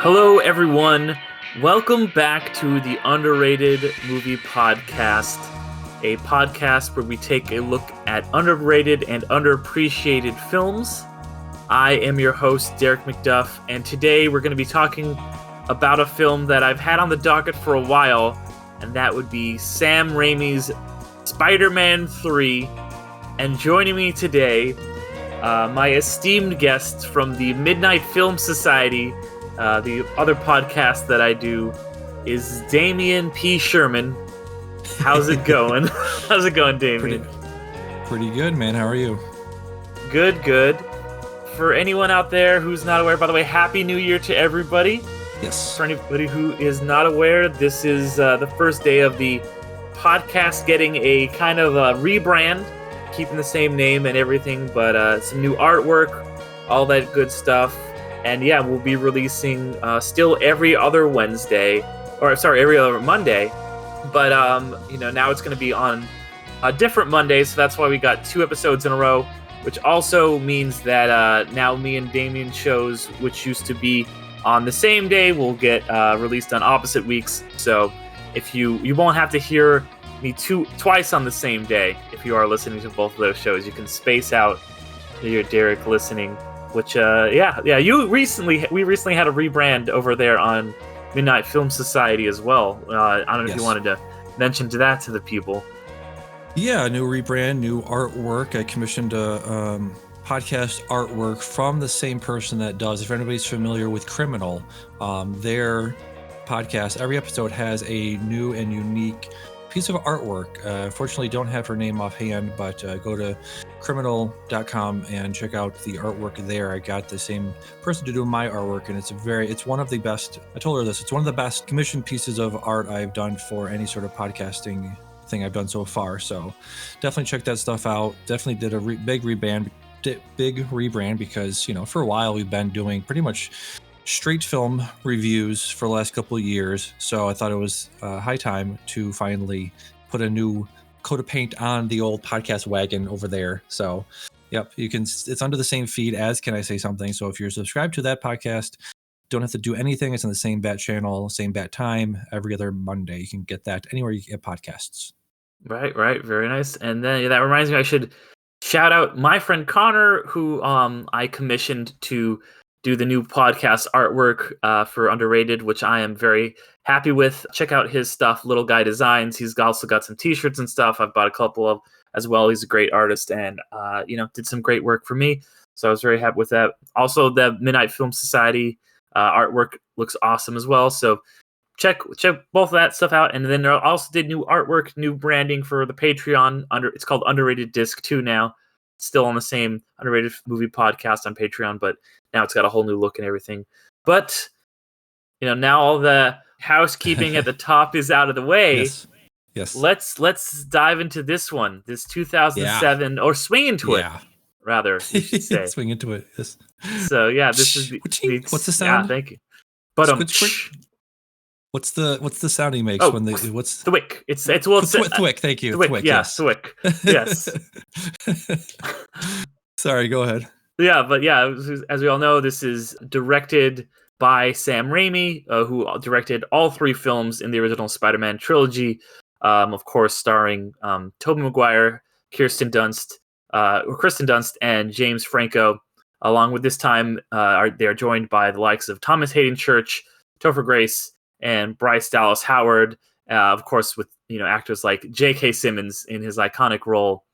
Hello, everyone. Welcome back to the Underrated Movie Podcast, a podcast where we take a look at underrated and underappreciated films. I am your host, Derek McDuff, and today we're going to be talking about a film that I've had on the docket for a while, and that would be Sam Raimi's Spider-Man 3. And joining me today, my esteemed guests from the Midnight Film Society, the other podcast that I do, is Damian P. Sherman. How's it going? How's it going, Damian? Pretty good, man. How are you? Good. For anyone out there who's not aware, by the way, Happy New Year to everybody. Yes. For anybody who is not aware, this is the first day of the podcast getting a kind of a rebrand, keeping the same name and everything, but some new artwork, all that good stuff. And yeah, we'll be releasing still every other Monday. But now it's going to be on a different Monday, so that's why we got 2 episodes in a row, which also means that now me and Damian shows, which used to be on the same day, will get released on opposite weeks. So if you won't have to hear me twice on the same day if you are listening to both of those shows. You can space out your Derek listening. Which, we recently had a rebrand over there on Midnight Film Society as well. I don't know if you wanted to mention that to the people. Yeah, new rebrand, new artwork. I commissioned a podcast artwork from the same person that does, if anybody's familiar with Criminal, their podcast, every episode has a new and unique piece of artwork. Fortunately, don't have her name offhand, but go to criminal.com and check out the artwork there. I got the same person to do my artwork, and it's one of the best. I told her this. It's one of the best commissioned pieces of art I've done for any sort of podcasting thing I've done so far. So definitely check that stuff out. Definitely did a big rebrand because for a while we've been doing pretty much straight film reviews for the last couple of years, so I thought it was high time to finally put a new coat of paint on the old podcast wagon over there. So yep, it's under the same feed as Can I Say Something, so if you're subscribed to that podcast, don't have to do anything. It's on the same bat channel, same bat time, every other Monday. You can get that anywhere you get podcasts. Right, very nice. And then that reminds me, I should shout out my friend Connor, who I commissioned to do the new podcast artwork for Underrated, which I am very happy with. Check out his stuff, Little Guy Designs. He's also got some t-shirts and stuff. I've bought a couple of as well. He's a great artist and, did some great work for me. So I was very happy with that. Also, the Midnight Film Society artwork looks awesome as well. So check both of that stuff out. And then I also did new artwork, new branding for the Patreon. It's called Underrated Disc 2 now. Still on the same Underrated Movie Podcast on Patreon, but now it's got a whole new look and everything. But now all the housekeeping at the top is out of the way. Yes. Let's dive into this one. This 2007 or swing into it, rather. You should say. Swing into it. Yes. So yeah, this is what's the sound? Yeah, thank you. But what's the sound he makes when what's thwick? It's thwick. Thank you. Thwick. Yeah, thwick. Yes. Sorry, go ahead. Yeah, but yeah, as we all know, this is directed by Sam Raimi, who directed all 3 films in the original Spider-Man trilogy. Of course, starring Tobey Maguire, Kirsten Dunst, and James Franco. Along with this time, they are joined by the likes of Thomas Hayden Church, Topher Grace, and Bryce Dallas Howard. Of course, with actors like J.K. Simmons in his iconic role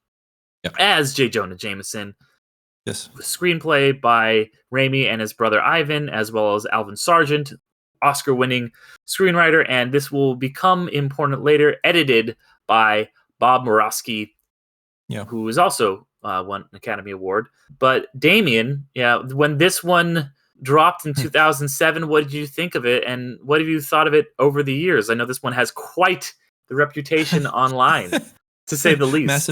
as J. Jonah Jameson. Yes. Screenplay by Raimi and his brother Ivan, as well as Alvin Sargent, Oscar-winning screenwriter, and this will become important later, edited by Bob Murawski, who is also won an Academy Award. But Damian, when this one dropped in 2007, what did you think of it, and what have you thought of it over the years? I know this one has quite the reputation online, to say the least.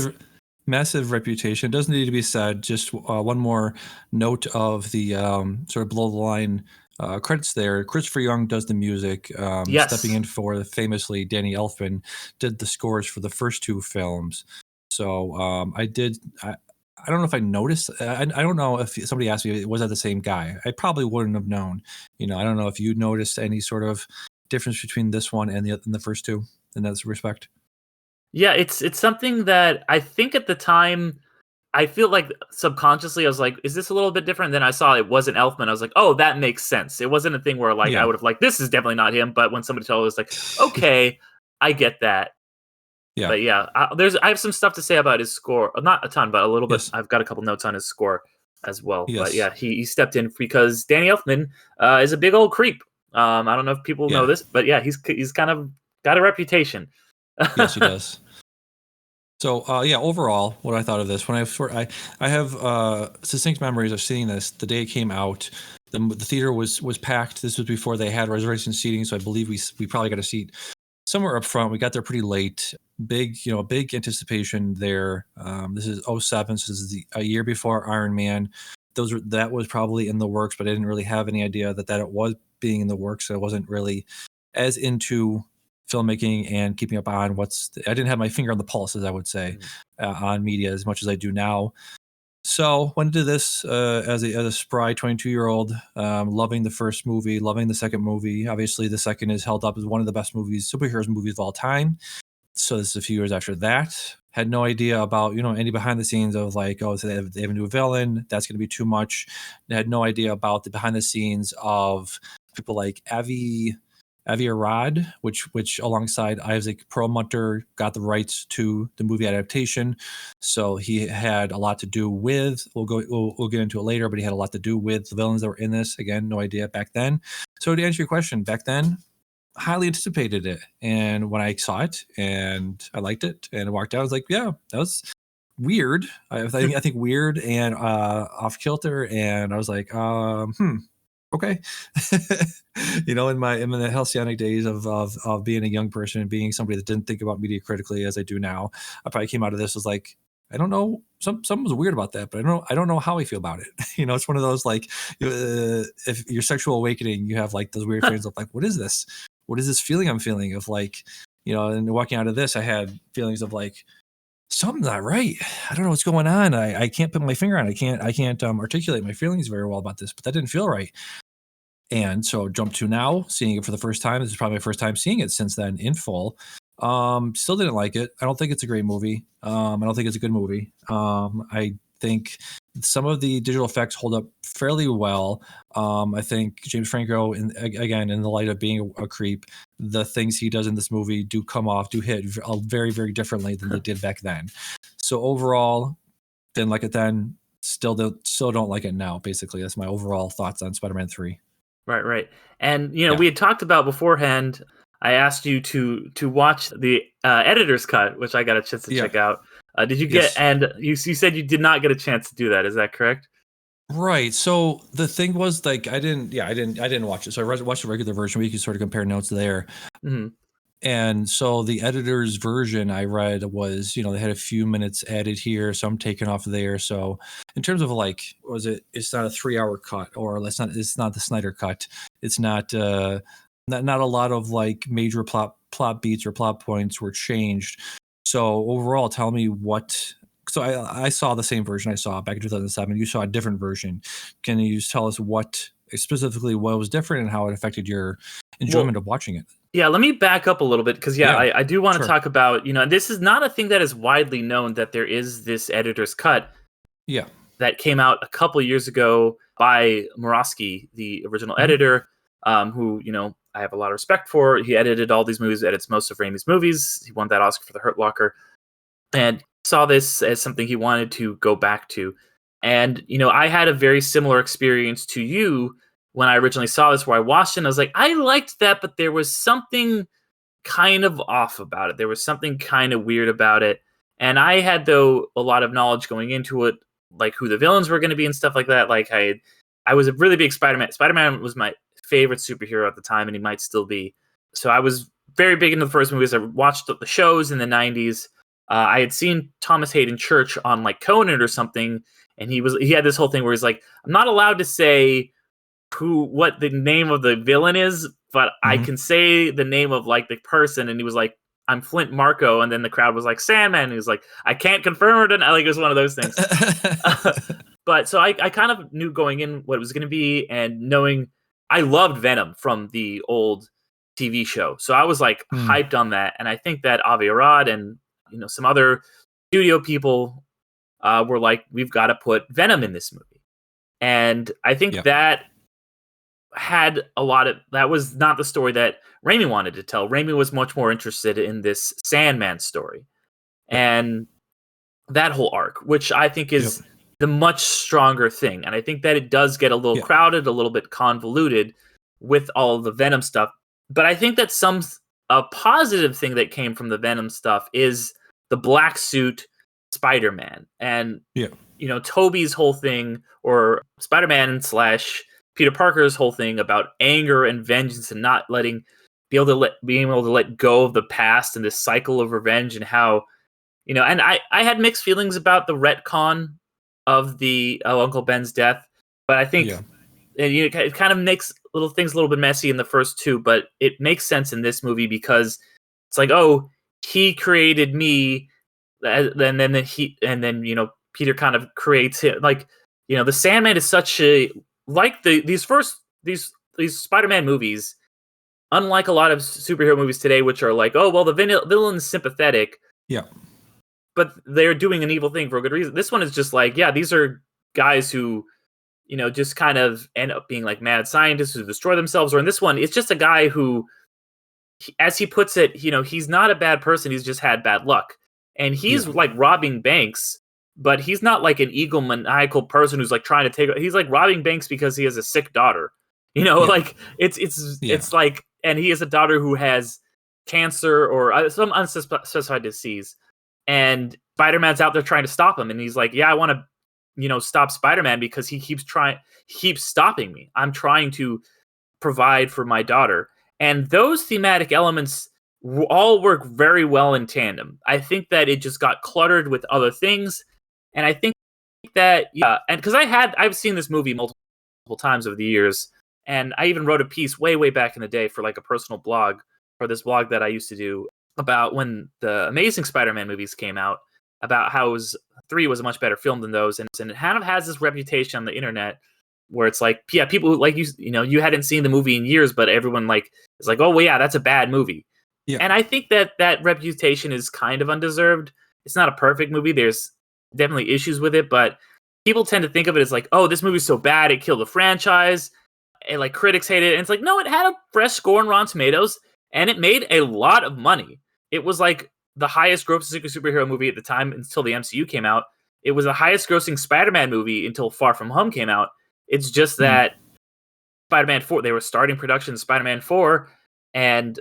Massive reputation. Doesn't need to be said. Just one more note of the sort of below the line credits there. Christopher Young does the music. Stepping in for famously Danny Elfman did the scores for the first 2 films. So I don't know if I noticed. I don't know if somebody asked me, was that the same guy? I probably wouldn't have known. I don't know if you noticed any sort of difference between this one and the first two in that respect. Yeah, it's something that I think at the time I feel like subconsciously I was like, is this a little bit different? Then I saw it wasn't Elfman. I was like, oh, that makes sense. It wasn't a thing where like I Yeah. would have like, this is definitely not him. But when somebody told me, it was like, okay, I get that. Yeah. But yeah, I have some stuff to say about his score. Not a ton, but a little bit. Yes. I've got a couple notes on his score as well. But Yes. yeah, he stepped in because Danny Elfman is a big old creep. I don't know if people know Yeah. this, but yeah, he's kind of got a reputation. Yes, he does. So yeah, overall, what I thought of this when I have succinct memories of seeing this the day it came out. The theater was packed. This was before they had reservation seating, so I believe we probably got a seat somewhere up front. We got there pretty late. Big anticipation there. This is '07, so this is a year before Iron Man. That was probably in the works, but I didn't really have any idea that it was being in the works. So I wasn't really as into filmmaking and keeping up on I didn't have my finger on the pulse, as I would say, on media as much as I do now. So went into this as a spry 22-year-old, loving the first movie, loving the second movie. Obviously, the second is held up as one of the best superheroes movies of all time. So this is a few years after that. Had no idea about any behind the scenes of like, oh, so they have a new villain. That's going to be too much. They had no idea about the behind the scenes of people like Avi Arad, which alongside Isaac Perlmutter got the rights to the movie adaptation. So he had a lot to do with. We'll get into it later, but he had a lot to do with the villains that were in this. Again, no idea back then. So to answer your question, back then, highly anticipated it, and when I saw it and I liked it and I walked out, I was like, yeah, that was weird. I think weird and off kilter, and I was like, okay. In the halcyon days of being a young person and being somebody that didn't think about media critically as I do now, I probably came out of this was like, I don't know, something was weird about that, but I don't know how I feel about it. It's one of those like, if your sexual awakening, you have like those weird feelings of like, what is this? What is this feeling I'm feeling of like, and walking out of this, I had feelings of like, something's not right. I don't know what's going on. I can't put my finger on it. I can't articulate my feelings very well about this, but that didn't feel right. And so jump to now, seeing it for the first time. This is probably my first time seeing it since then in full. Still didn't like it. I don't think it's a great movie. I don't think it's a good movie. I think some of the digital effects hold up fairly well. I think James Franco, again, in the light of being a creep, the things he does in this movie do hit very, very differently than they did back then. So overall, didn't like it then. Still don't like it now. Basically, that's my overall thoughts on Spider-Man 3. Right. And we had talked about beforehand. I asked you to watch the editor's cut, which I got a chance to check out. Did you get? Yes. And you said you did not get a chance to do that. Is that correct? Right. So the thing was, like, I didn't watch it. So I watched the regular version. We could sort of compare notes there. Mm-hmm. And so the editor's version I read was, they had a few minutes added here, some taken off there. So in terms of like, it's not a 3-hour cut, or it's not the Snyder cut. It's not a lot of like major plot beats or plot points were changed. So overall, tell me what. So I saw the same version I saw back in 2007. You saw a different version. Can you tell us what was different and how it affected your enjoyment of watching it? Yeah, let me back up a little bit because I do want to talk about, this is not a thing that is widely known that there is this editor's cut. Yeah. That came out a couple years ago by Murawski, the original editor, who, I have a lot of respect for. He edited all these movies, edits most of Raimi's movies. He won that Oscar for The Hurt Locker and saw this as something he wanted to go back to. And, I had a very similar experience to you when I originally saw this, where I watched it and I was like, I liked that, but there was something kind of off about it. There was something kind of weird about it. And I had, though, a lot of knowledge going into it, like who the villains were going to be and stuff like that. Like I was a really big Spider-Man. Spider-Man was my favorite superhero at the time, and he might still be. So I was very big into the first movies. I watched the shows in the 90s. I had seen Thomas Hayden Church on like Conan or something, and he had this whole thing where he's like, I'm not allowed to say what the name of the villain is, but I can say the name of like the person. And he was like, I'm Flint Marko, and then the crowd was like Sandman, and he was like, I can't confirm it, and like it was one of those things. But so I kind of knew going in what it was going to be, and knowing I loved Venom from the old TV show, so I was like hyped on that, and I think that Avi Arad and some other studio people were like, we've got to put Venom in this movie, and I think that had a lot of that was not the story that Raimi wanted to tell. Raimi was much more interested in this Sandman story and that whole arc, which I think is the much stronger thing. And I think that it does get a little crowded, a little bit convoluted with all the Venom stuff. But I think that a positive thing that came from the Venom stuff is the black suit Spider-Man. And, Tobey's whole thing, or Spider-Man / Peter Parker's whole thing about anger and vengeance and not being able to let go of the past and this cycle of revenge, and how, and I had mixed feelings about the retcon of the Uncle Ben's death, but I think it kind of makes little things a little bit messy in the first two, but it makes sense in this movie because it's like, oh, he created me, and then Peter kind of creates him. Like, the Sandman is such a these Spider-Man movies, unlike a lot of superhero movies today, which are like, oh, well, the villain's sympathetic, but they're doing an evil thing for a good reason. This one is just like, these are guys who, just kind of end up being like mad scientists who destroy themselves. Or in this one, it's just a guy who, as he puts it, he's not a bad person. He's just had bad luck, and he's like robbing banks. But he's not like an egomaniacal person who's like trying to take. He's like robbing banks because he has a sick daughter. Like it's like, and he has a daughter who has cancer or some unspecified disease, and Spider-Man's out there trying to stop him, and he's like, I want to, stop Spider-Man because he keeps stopping me. I'm trying to provide for my daughter, and those thematic elements all work very well in tandem. I think that it just got cluttered with other things. And I think that, and because I've seen this movie multiple times over the years, and I even wrote a piece way, way back in the day for like a personal blog, for this blog that I used to do about when the Amazing Spider-Man movies came out, about how 3 was a much better film than those, and it kind of has this reputation on the internet where it's like, people who, like, you hadn't seen the movie in years, but everyone like is like, oh well, yeah, that's a bad movie. And I think that reputation is kind of undeserved. It's not a perfect movie. There's definitely issues with it, but people tend to think of it as like, oh, this movie's so bad it killed the franchise, and like critics hate it. And it's like, no, it had a fresh score on Rotten Tomatoes, and it made a lot of money. It was like the highest grossing superhero movie at the time until the MCU came out. It was the highest grossing Spider-Man movie until Far From Home came out. It's just that Spider-Man 4, they were starting production of Spider-Man 4, and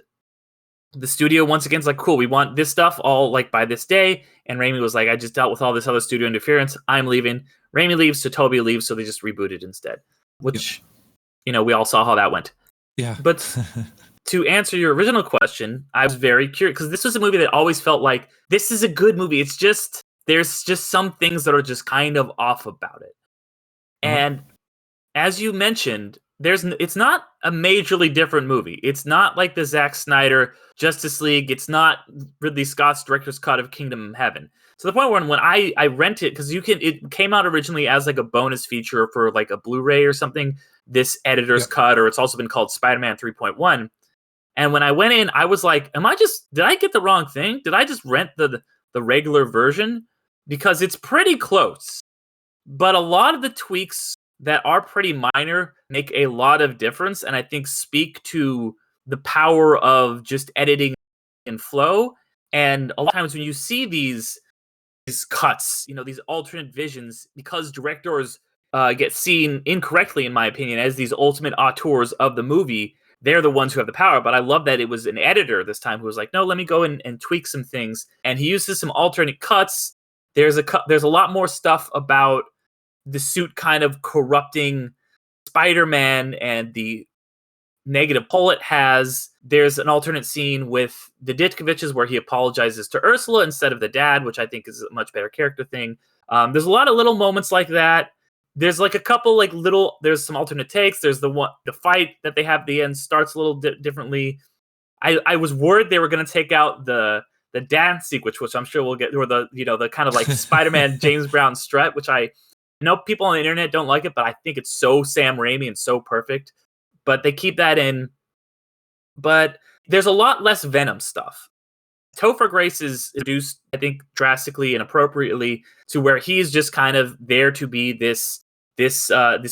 the studio once again is like, cool, we want this stuff all like by this day. And Raimi was like, I just dealt with all this other studio interference. I'm leaving. Raimi leaves, so Tobey leaves, so they just rebooted instead. Which, we all saw how that went. Yeah. But to answer your original question, I was very curious, because this was a movie that always felt like, this is a good movie. It's just, there's just some things that are just kind of off about it. And as you mentioned, it's not a majorly different movie. It's not like the Zack Snyder Justice League. It's not Ridley Scott's director's cut of Kingdom Heaven. To the point where when I rent it, because it came out originally as like a bonus feature for like a Blu-ray or something, this editor's cut, or it's also been called Spider-Man 3.1. And when I went in, I was like, did I get the wrong thing? Did I just rent the regular version? Because it's pretty close. But a lot of the tweaks that are pretty minor make a lot of difference, and I think speak to the power of just editing and flow. And a lot of times when you see these cuts, these alternate visions, because directors get seen incorrectly, in my opinion, as these ultimate auteurs of the movie, they're the ones who have the power. But I love that it was an editor this time who was like, no, let me go and tweak some things. And he uses some alternate cuts. There's a lot more stuff about the suit kind of corrupting Spider-Man and the negative pull it has. There's an alternate scene with the Ditkoviches where he apologizes to Ursula instead of the dad, which I think is a much better character thing. There's a lot of little moments like that. There's like a couple like there's some alternate takes. There's the fight that they have at the end starts a little differently. I was worried they were going to take out the dance sequence, which I'm sure we'll get, or the kind of like Spider-Man James Brown strut, which I know people on the internet don't like it, but I think it's so Sam Raimi and so perfect. But they keep that in. But there's a lot less Venom stuff. Topher Grace is reduced, I think, drastically and appropriately to where he's just kind of there to be this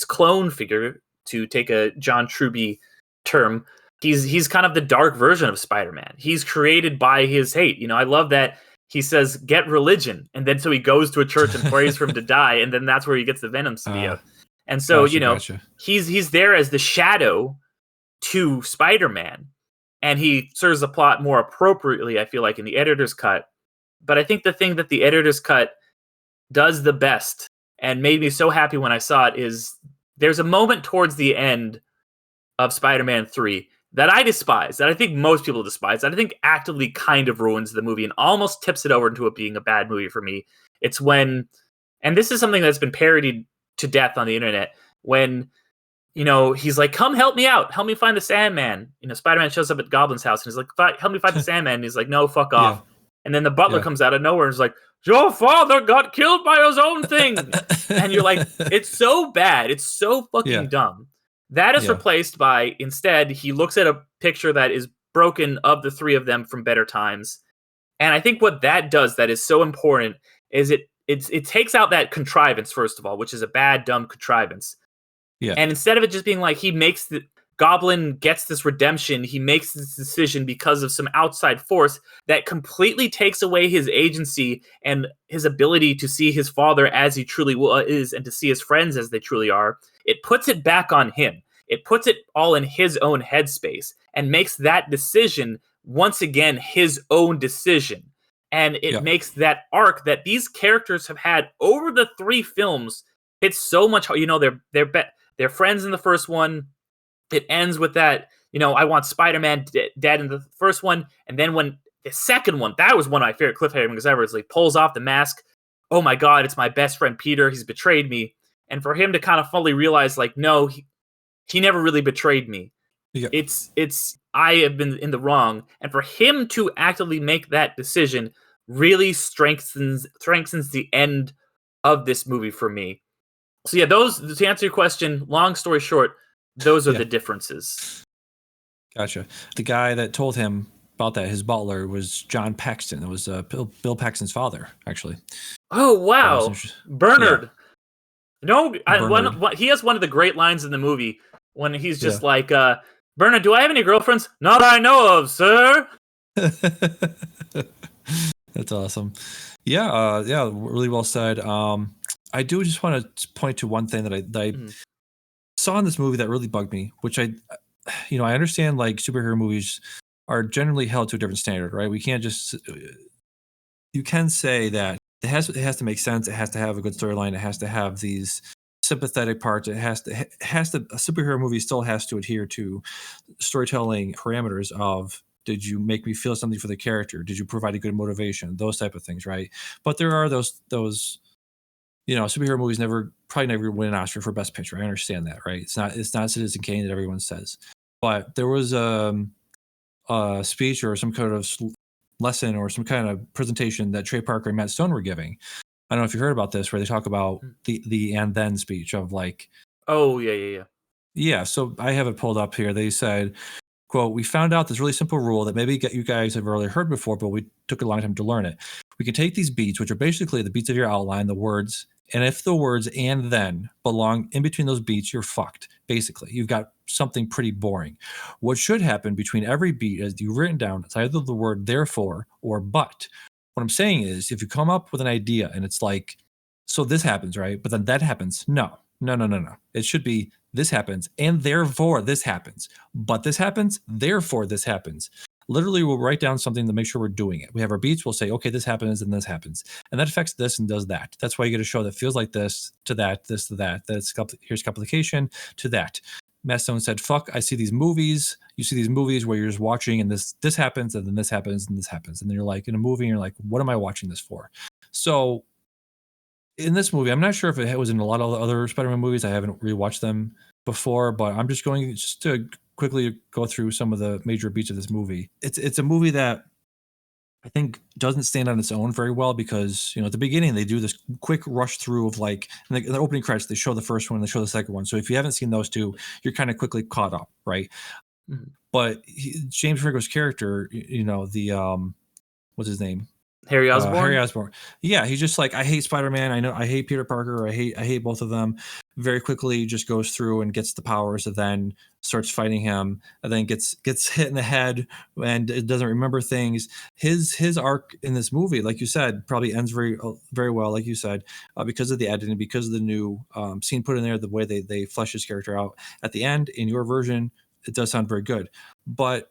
clone figure, to take a John Truby term. He's kind of the dark version of Spider-Man. He's created by his hate. I love that he says, "Get religion," and then so he goes to a church and prays for him to die, and then that's where he gets the Venom symbiote. And so gotcha. he's there as the shadow to Spider-Man, and he serves the plot more appropriately, I feel like, in the editor's cut. But I think the thing that the editor's cut does the best and made me so happy when I saw it is there's a moment towards the end of Spider-Man 3 that I despise, that I think most people despise, that I think actively kind of ruins the movie and almost tips it over into it being a bad movie for me. It's when, and this is something that's been parodied to death on the internet, when, he's like, "Come help me out. Help me find the Sandman." Spider-Man shows up at Goblin's house and he's like, "Help me find the Sandman." And he's like, "No, fuck off." Yeah. And then the butler comes out of nowhere and is like, "Your father got killed by his own thing." And you're like, it's so bad. It's so fucking dumb. That is replaced by, instead, he looks at a picture that is broken of the three of them from Better Times. And I think what that does that is so important is it takes out that contrivance, first of all, which is a bad, dumb contrivance. Yeah. And instead of it just being like Goblin gets this redemption, he makes this decision because of some outside force that completely takes away his agency and his ability to see his father as he truly is and to see his friends as they truly are. It puts it back on him. It puts it all in his own headspace and makes that decision once again his own decision. And it makes that arc that these characters have had over the three films hit so much. They're friends in the first one. It ends with that, I want Spider-Man dead in the first one. And then when the second one, that was one of my favorite cliffhangers ever. It's like pulls off the mask. Oh my God, it's my best friend Peter. He's betrayed me. And for him to kind of fully realize, like, no, he never really betrayed me. Yeah. It's I have been in the wrong. And for him to actively make that decision really strengthens the end of this movie for me. So yeah, to answer your question, long story short, those are the differences. Gotcha. The guy that told him about that, his butler, was John Paxton. It was Bill Paxton's father, actually. Oh, wow. Bernard. Yeah. No, he has one of the great lines in the movie when he's just like, "Bernard, do I have any girlfriends?" "Not I know of, sir." That's awesome. Yeah, really well said. I do just want to point to one thing that I saw in this movie that really bugged me, which I understand, like, superhero movies are generally held to a different standard, right? We can't just, you can say that it has to make sense. It has to have a good storyline. It has to have these sympathetic parts. A superhero movie still has to adhere to storytelling parameters of, did you make me feel something for the character? Did you provide a good motivation? Those type of things, right? But there are those superhero movies probably never win an Oscar for Best Picture. I understand that, right? It's not Citizen Kane that everyone says. But there was a speech or some kind of lesson or some kind of presentation that Trey Parker and Matt Stone were giving. I don't know if you heard about this, where they talk about the and then speech of, like, oh yeah. Yeah, so I have it pulled up here. They said, quote, "We found out this really simple rule that maybe you guys have already heard before, but we took a long time to learn it. We can take these beats, which are basically the beats of your outline, the words, and if the words and then belong in between those beats, you're fucked. Basically, you've got something pretty boring. What should happen between every beat, as you've written down, it's either the word therefore or but. What I'm saying is, if you come up with an idea and it's like, so this happens, right? But then that happens. No. It should be, this happens and therefore this happens. But this happens, therefore this happens. Literally, we'll write down something to make sure we're doing it. We have our beats. We'll say, okay, this happens and this happens. And that affects this and does that. That's why you get a show that feels like this to that, this to that. Here's complication to that. Matt Stone said, fuck, I see these movies. You see these movies where you're just watching and this happens and then this happens and this happens. And then you're like, in a movie, and you're like, what am I watching this for? So in this movie, I'm not sure if it was in a lot of other Spider-Man movies. I haven't rewatched them before, but I'm just going to quickly go through some of the major beats of this movie. It's a movie that I think doesn't stand on its own very well because at the beginning they do this quick rush through of like in the opening credits they show the first one, they show the second one. So if you haven't seen those two, you're kind of quickly caught up, right? Mhm. But James Franco's character, the what's his name? Harry Osborn. Harry Osborn. Yeah, he's just like, I hate Spider-Man. I know I hate Peter Parker. I hate both of them. Very quickly just goes through and gets the powers and then starts fighting him and then gets hit in the head and it doesn't remember things. His arc in this movie, like you said, probably ends very well, like you said, because of the editing, because of the new scene put in there, the way they flesh his character out at the end. In your version, it does sound very good. But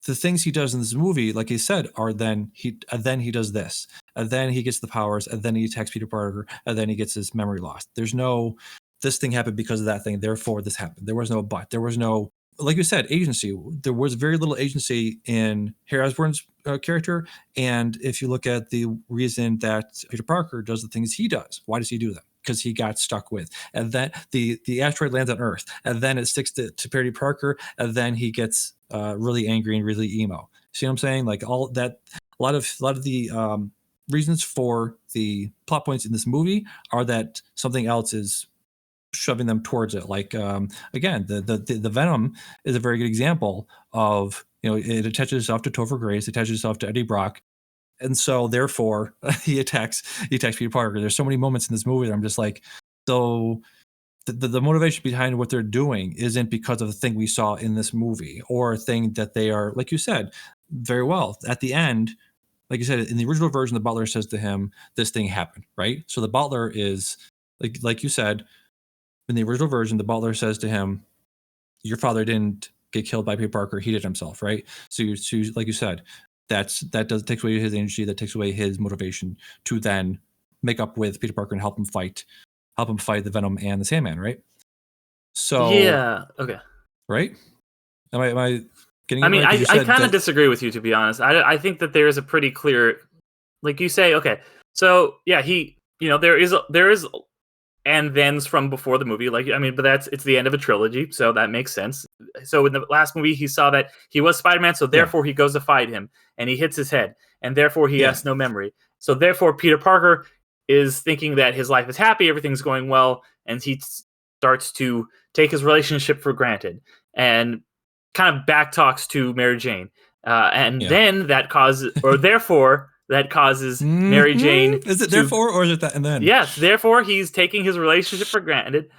the things he does in this movie, like he said, are then he does this, and then he gets the powers, and then he attacks Peter Parker, and then he gets his memory lost. There's no, this thing happened because of that thing, therefore this happened. There was no but. There was no, like you said, agency. There was very little agency in Harry Osborn's character, and if you look at the reason that Peter Parker does the things he does, why does he do them? Because he got stuck with, and then the asteroid lands on Earth, and then it sticks to Peter Parker, and then he gets really angry and really emo. See what I'm saying? Like all that, a lot of the reasons for the plot points in this movie are that something else is shoving them towards it. Like again, the Venom is a very good example of, it attaches itself to Topher Grace, attaches itself to Eddie Brock. And so therefore he attacks Peter Parker. There's so many moments in this movie that I'm just like, so the motivation behind what they're doing isn't because of the thing we saw in this movie or a thing that they are, like you said, very well. At the end, like you said, in the original version, the butler says to him, this thing happened, right? So the butler is, like you said, in the original version, the butler says to him, your father didn't get killed by Peter Parker, he did himself, right? So like you said, takes away his energy, that takes away his motivation to then make up with Peter Parker and help him fight the Venom and the Sandman, right? So yeah, okay. Right? Am I getting? I mean, right? I kind of disagree with you, to be honest. I think that there is a pretty clear, like you say, okay. So yeah, there is and thens from before the movie, like I mean, but it's the end of a trilogy, so that makes sense. So in the last movie, he saw that he was Spider-Man, so therefore he goes to fight him, and he hits his head, and therefore he has no memory. So therefore, Peter Parker is thinking that his life is happy, everything's going well, and he starts to take his relationship for granted, and kind of back talks to Mary Jane, then that causes, or therefore. That causes Mary Jane. Is it therefore, or is it that and then? Yes, therefore he's taking his relationship for granted.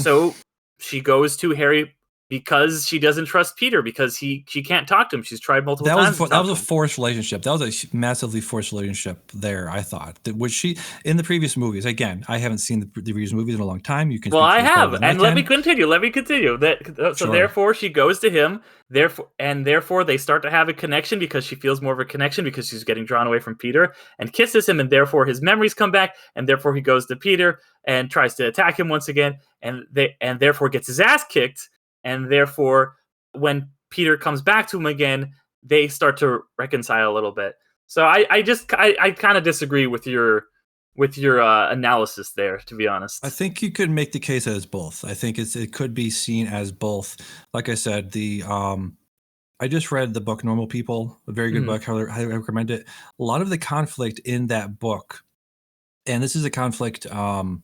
So she goes to Harry because she doesn't trust Peter because she can't talk to him. She's tried multiple times. That was a forced relationship. That was a massively forced relationship there, I thought. Which she, in the previous movies, again, I haven't seen the previous movies in a long time. You can. Well, I have, and let me continue. So Sure. therefore she goes to him. Therefore they start to have a connection because she feels more of a connection because she's getting drawn away from Peter and kisses him, and therefore his memories come back, and therefore he goes to Peter and tries to attack him once again, and therefore gets his ass kicked, and therefore when Peter comes back to him again, they start to reconcile a little bit. So I kind of disagree with your analysis there, to be honest. I think you could make the case as both. I think it could be seen as both. Like I said, I just read the book Normal People, a very good book. Highly recommend it. A lot of the conflict in that book, and this is a conflict, what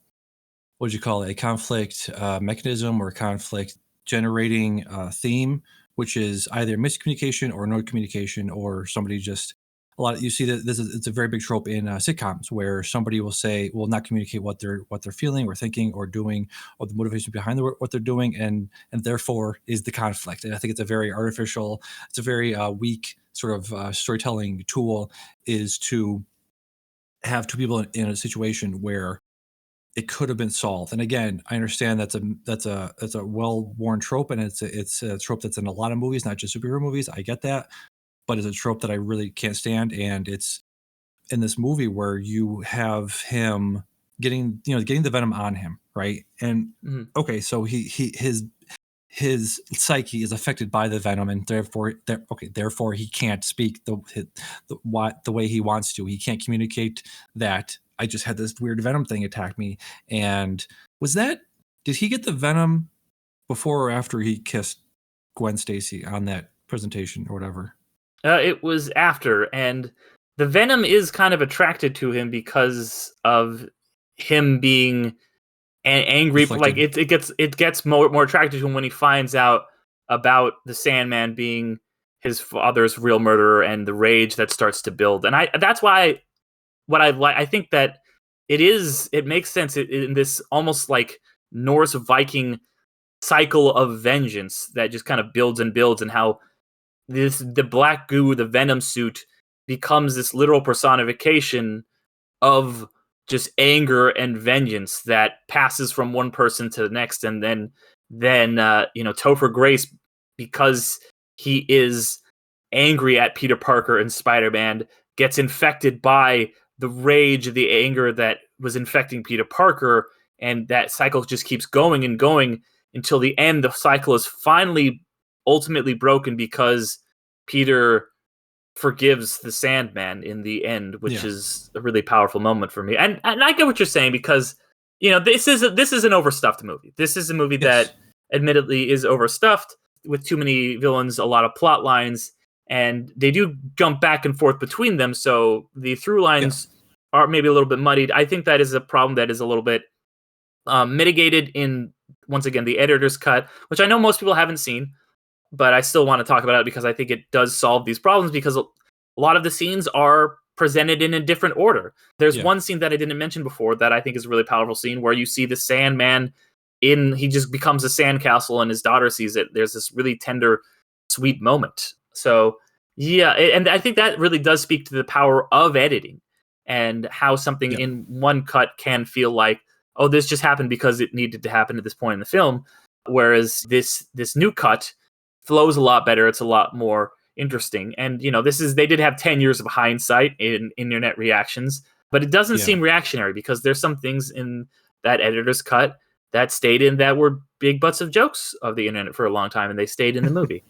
would you call it? A conflict mechanism or conflict generating theme, which is either miscommunication or no communication, or somebody just you see that it's a very big trope in sitcoms where somebody will not communicate what they're feeling or thinking or doing, or the motivation behind what they're doing, and therefore is the conflict. And I think it's a very artificial, it's a very weak sort of storytelling tool, is to have two people in a situation where it could have been solved. And again, I understand that's a well-worn trope, and it's a trope that's in a lot of movies, not just superhero movies. I get that. But it's a trope that I really can't stand, and it's in this movie where you have him getting the Venom on him, right? And okay, so his psyche is affected by the Venom, and therefore he can't speak the way he wants to. He can't communicate that I just had this weird Venom thing attack me. And did he get the Venom before or after he kissed Gwen Stacy on that presentation or whatever? It was after, and the Venom is kind of attracted to him because of him being angry. Like Conflicted. it gets more attracted to him when he finds out about the Sandman being his father's real murderer and the rage that starts to build. And that's why what I like. I think that it makes sense in this almost like Norse Viking cycle of vengeance that just kind of builds and builds, and how the black goo, the Venom suit, becomes this literal personification of just anger and vengeance that passes from one person to the next. And then Topher Grace, because he is angry at Peter Parker and Spider-Man, gets infected by the rage, the anger that was infecting Peter Parker, and that cycle just keeps going and going until the end. The cycle is finally ultimately broken because Peter forgives the Sandman in the end, which is a really powerful moment for me. And I get what you're saying, because this is an overstuffed movie. This is a movie that admittedly is overstuffed with too many villains, a lot of plot lines, and they do jump back and forth between them. So the through lines are maybe a little bit muddied. I think that is a problem that is a little bit mitigated in, once again, the editor's cut, which I know most people haven't seen, but I still want to talk about it because I think it does solve these problems, because a lot of the scenes are presented in a different order. There's one scene that I didn't mention before that I think is a really powerful scene, where you see the Sandman he just becomes a sandcastle and his daughter sees it. There's this really tender, sweet moment. So yeah, and I think that really does speak to the power of editing and how something in one cut can feel like, oh, this just happened because it needed to happen at this point in the film. Whereas this new cut flows a lot better. It's a lot more interesting. And, they did have 10 years of hindsight in internet reactions, but it doesn't seem reactionary, because there's some things in that editor's cut that stayed in that were big butts of jokes of the internet for a long time, and they stayed in the movie.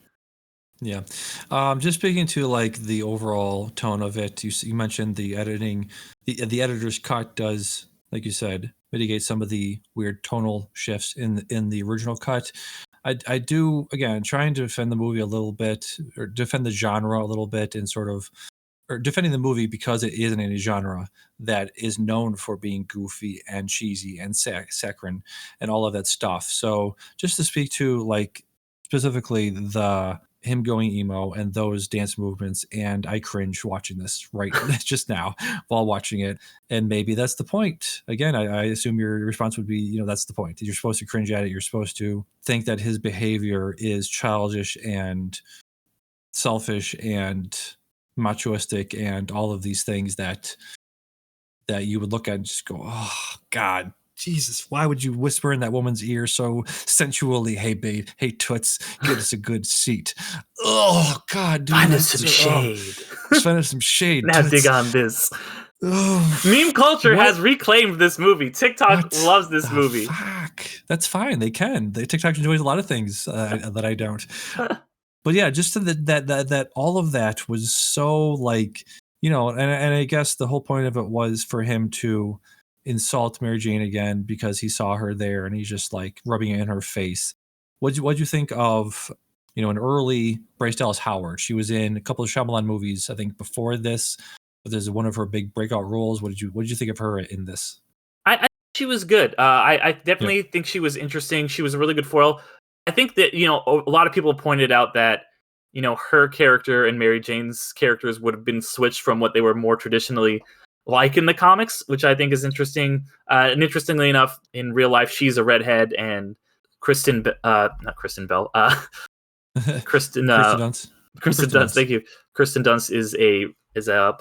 Just speaking to like the overall tone of it, you mentioned the editing. The editor's cut does, like you said, mitigate some of the weird tonal shifts in the original cut. I do, again, trying to defend the movie a little bit, or defend the genre a little bit, and or defending the movie because it isn't in a genre that is known for being goofy and cheesy and saccharine and all of that stuff. So just to speak to like specifically him going emo and those dance movements, and I cringe watching this right just now while watching it. And maybe that's the point. Again, I assume your response would be, that's the point. You're supposed to cringe at it. You're supposed to think that his behavior is childish and selfish and machoistic and all of these things that you would look at and just go, oh God, Jesus, why would you whisper in that woman's ear so sensually, hey babe, hey toots, get us a good seat. Oh God, dude, find us some shade. Find us some shade. Now dig on this. Meme culture has reclaimed this movie. TikTok loves this movie. Fuck, that's fine. They can. TikTok enjoys a lot of things that I don't. But yeah, just that all of that was so like, and I guess the whole point of it was for him to insult Mary Jane again because he saw her there and he's just like rubbing it in her face. What'd you think of, an early Bryce Dallas Howard? She was in a couple of Shyamalan movies, I think, before this, but there's one of her big breakout roles. What did you think of her in this? I think she was good. I definitely think she was interesting. She was a really good foil. I think that, a lot of people pointed out that, her character and Mary Jane's characters would have been switched from what they were more traditionally like in the comics, which I think is interesting. And interestingly enough, in real life, she's a redhead, and Kristen Dunst. Kristen Dunst. Thank you. Kristen Dunst is a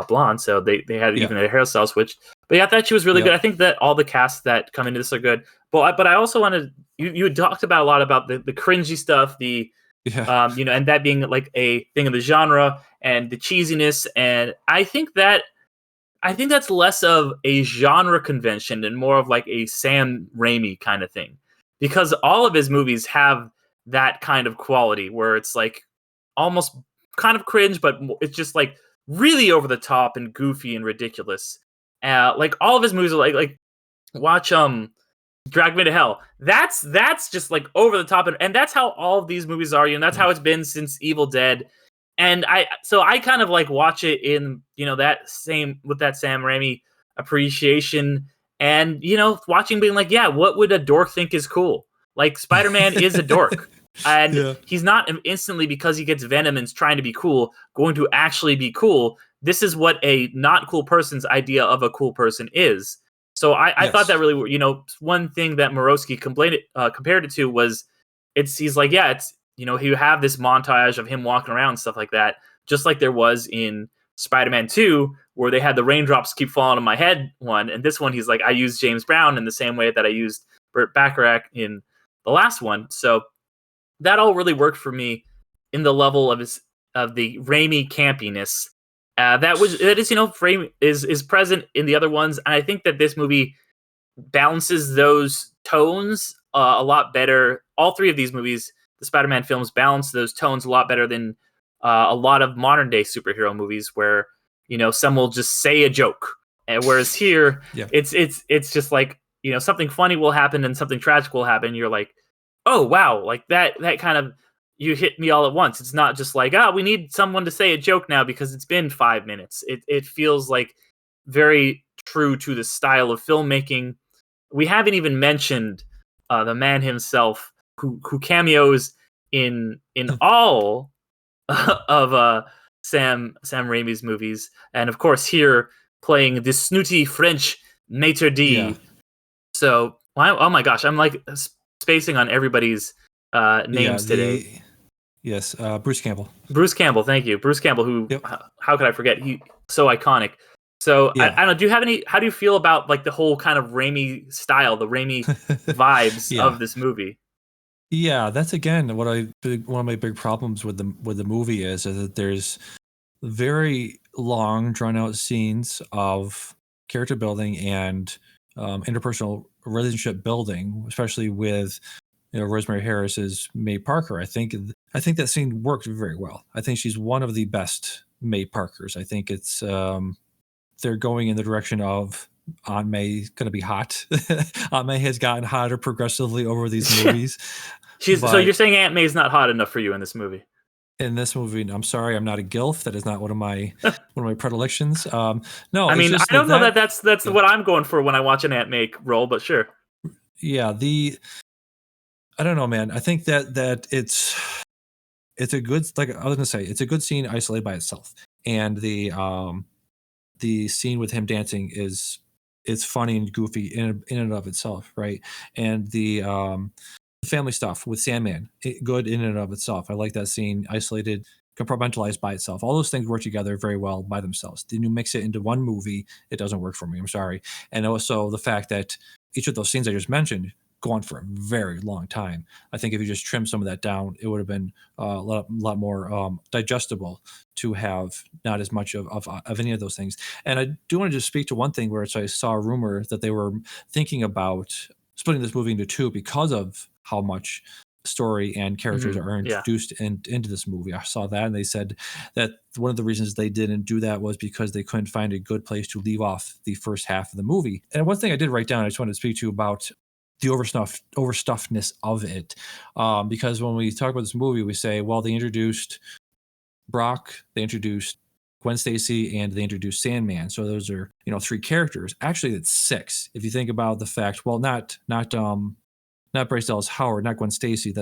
blonde, so they had even a hairstyle switched. But yeah, I thought she was really good. I think that all the casts that come into this are good. But I also wanted you had talked about a lot about the cringy stuff, and that being like a thing of the genre and the cheesiness, and I think that's less of a genre convention and more of like a Sam Raimi kind of thing, because all of his movies have that kind of quality where it's like almost kind of cringe, but it's just like really over the top and goofy and ridiculous. Like all of his movies are like watch Drag Me to Hell. That's just like over the top, and that's how all of these movies are, and that's how it's been since Evil Dead. And I kind of like watch it in that same with that Sam Raimi appreciation, and watching being like, yeah, what would a dork think is cool? Like Spider-Man is a dork. And he's not instantly, because he gets Venom and is trying to be cool, going to actually be cool. This is what a not cool person's idea of a cool person is. So I thought that really, one thing that Morosky compared it to was, he's like, yeah, it's, you have this montage of him walking around and stuff like that, just like there was in Spider-Man 2, where they had the raindrops keep falling on my head one. And this one, he's like, I used James Brown in the same way that I used Burt Bacharach in the last one. So that all really worked for me in the level of the Raimi campiness. That is Raimi is present in the other ones, and I think that this movie balances those tones a lot better. All three of these movies, the Spider-Man films, balance those tones a lot better than a lot of modern day superhero movies, where some will just say a joke, and whereas here, it's just like something funny will happen and something tragic will happen. You're like, oh wow, like that kind of, you hit me all at once. It's not just like, we need someone to say a joke now because it's been 5 minutes. It feels like very true to the style of filmmaking. We haven't even mentioned the man himself, who cameos in all of Sam Raimi's movies, and of course here playing the snooty French maitre d'. Yeah. So, oh my gosh, I'm like spacing on everybody's names today. Yes, Bruce Campbell. Bruce Campbell, thank you. Bruce Campbell, who, how could I forget? He so iconic. So I don't know. Do you have any? How do you feel about like the whole kind of Raimi style, the Raimi vibes of this movie? Yeah, that's again one of my big problems with the movie is that there's very long, drawn out scenes of character building and interpersonal relationship building, especially with Rosemary Harris's May Parker. I think that scene worked very well. I think she's one of the best May Parkers. I think it's they're going in the direction of Aunt May going to be hot. Aunt May has gotten hotter progressively over these movies. So you're saying Aunt May is not hot enough for you in this movie? In this movie, I'm sorry, I'm not a gilf. That is not one of my predilections. No, I mean, I don't know that that's what I'm going for when I watch an Aunt May role, but sure. Yeah, I don't know, man. I think that it's a good, like I was gonna say, it's a good scene isolated by itself, and the scene with him dancing it's funny and goofy in and of itself, right? And the family stuff with Sandman, good in and of itself. I like that scene, isolated, compartmentalized by itself. All those things work together very well by themselves. Then you mix it into one movie, it doesn't work for me. I'm sorry. And also the fact that each of those scenes I just mentioned go on for a very long time. I think if you just trim some of that down, it would have been a lot more digestible to have not as much of any of those things. And I do want to just speak to one thing where I saw a rumor that they were thinking about splitting this movie into two because of how much story and characters are introduced into this movie. I saw that, and they said that one of the reasons they didn't do that was because they couldn't find a good place to leave off the first half of the movie. And one thing I did write down, I just wanted to speak to you about the overstuffedness of it, because when we talk about this movie, we say, well, they introduced Brock, they introduced Gwen Stacy, and they introduced Sandman. So those are three characters. Actually, it's six if you think about the fact. Well, not Bryce Dallas Howard, not Gwen Stacy.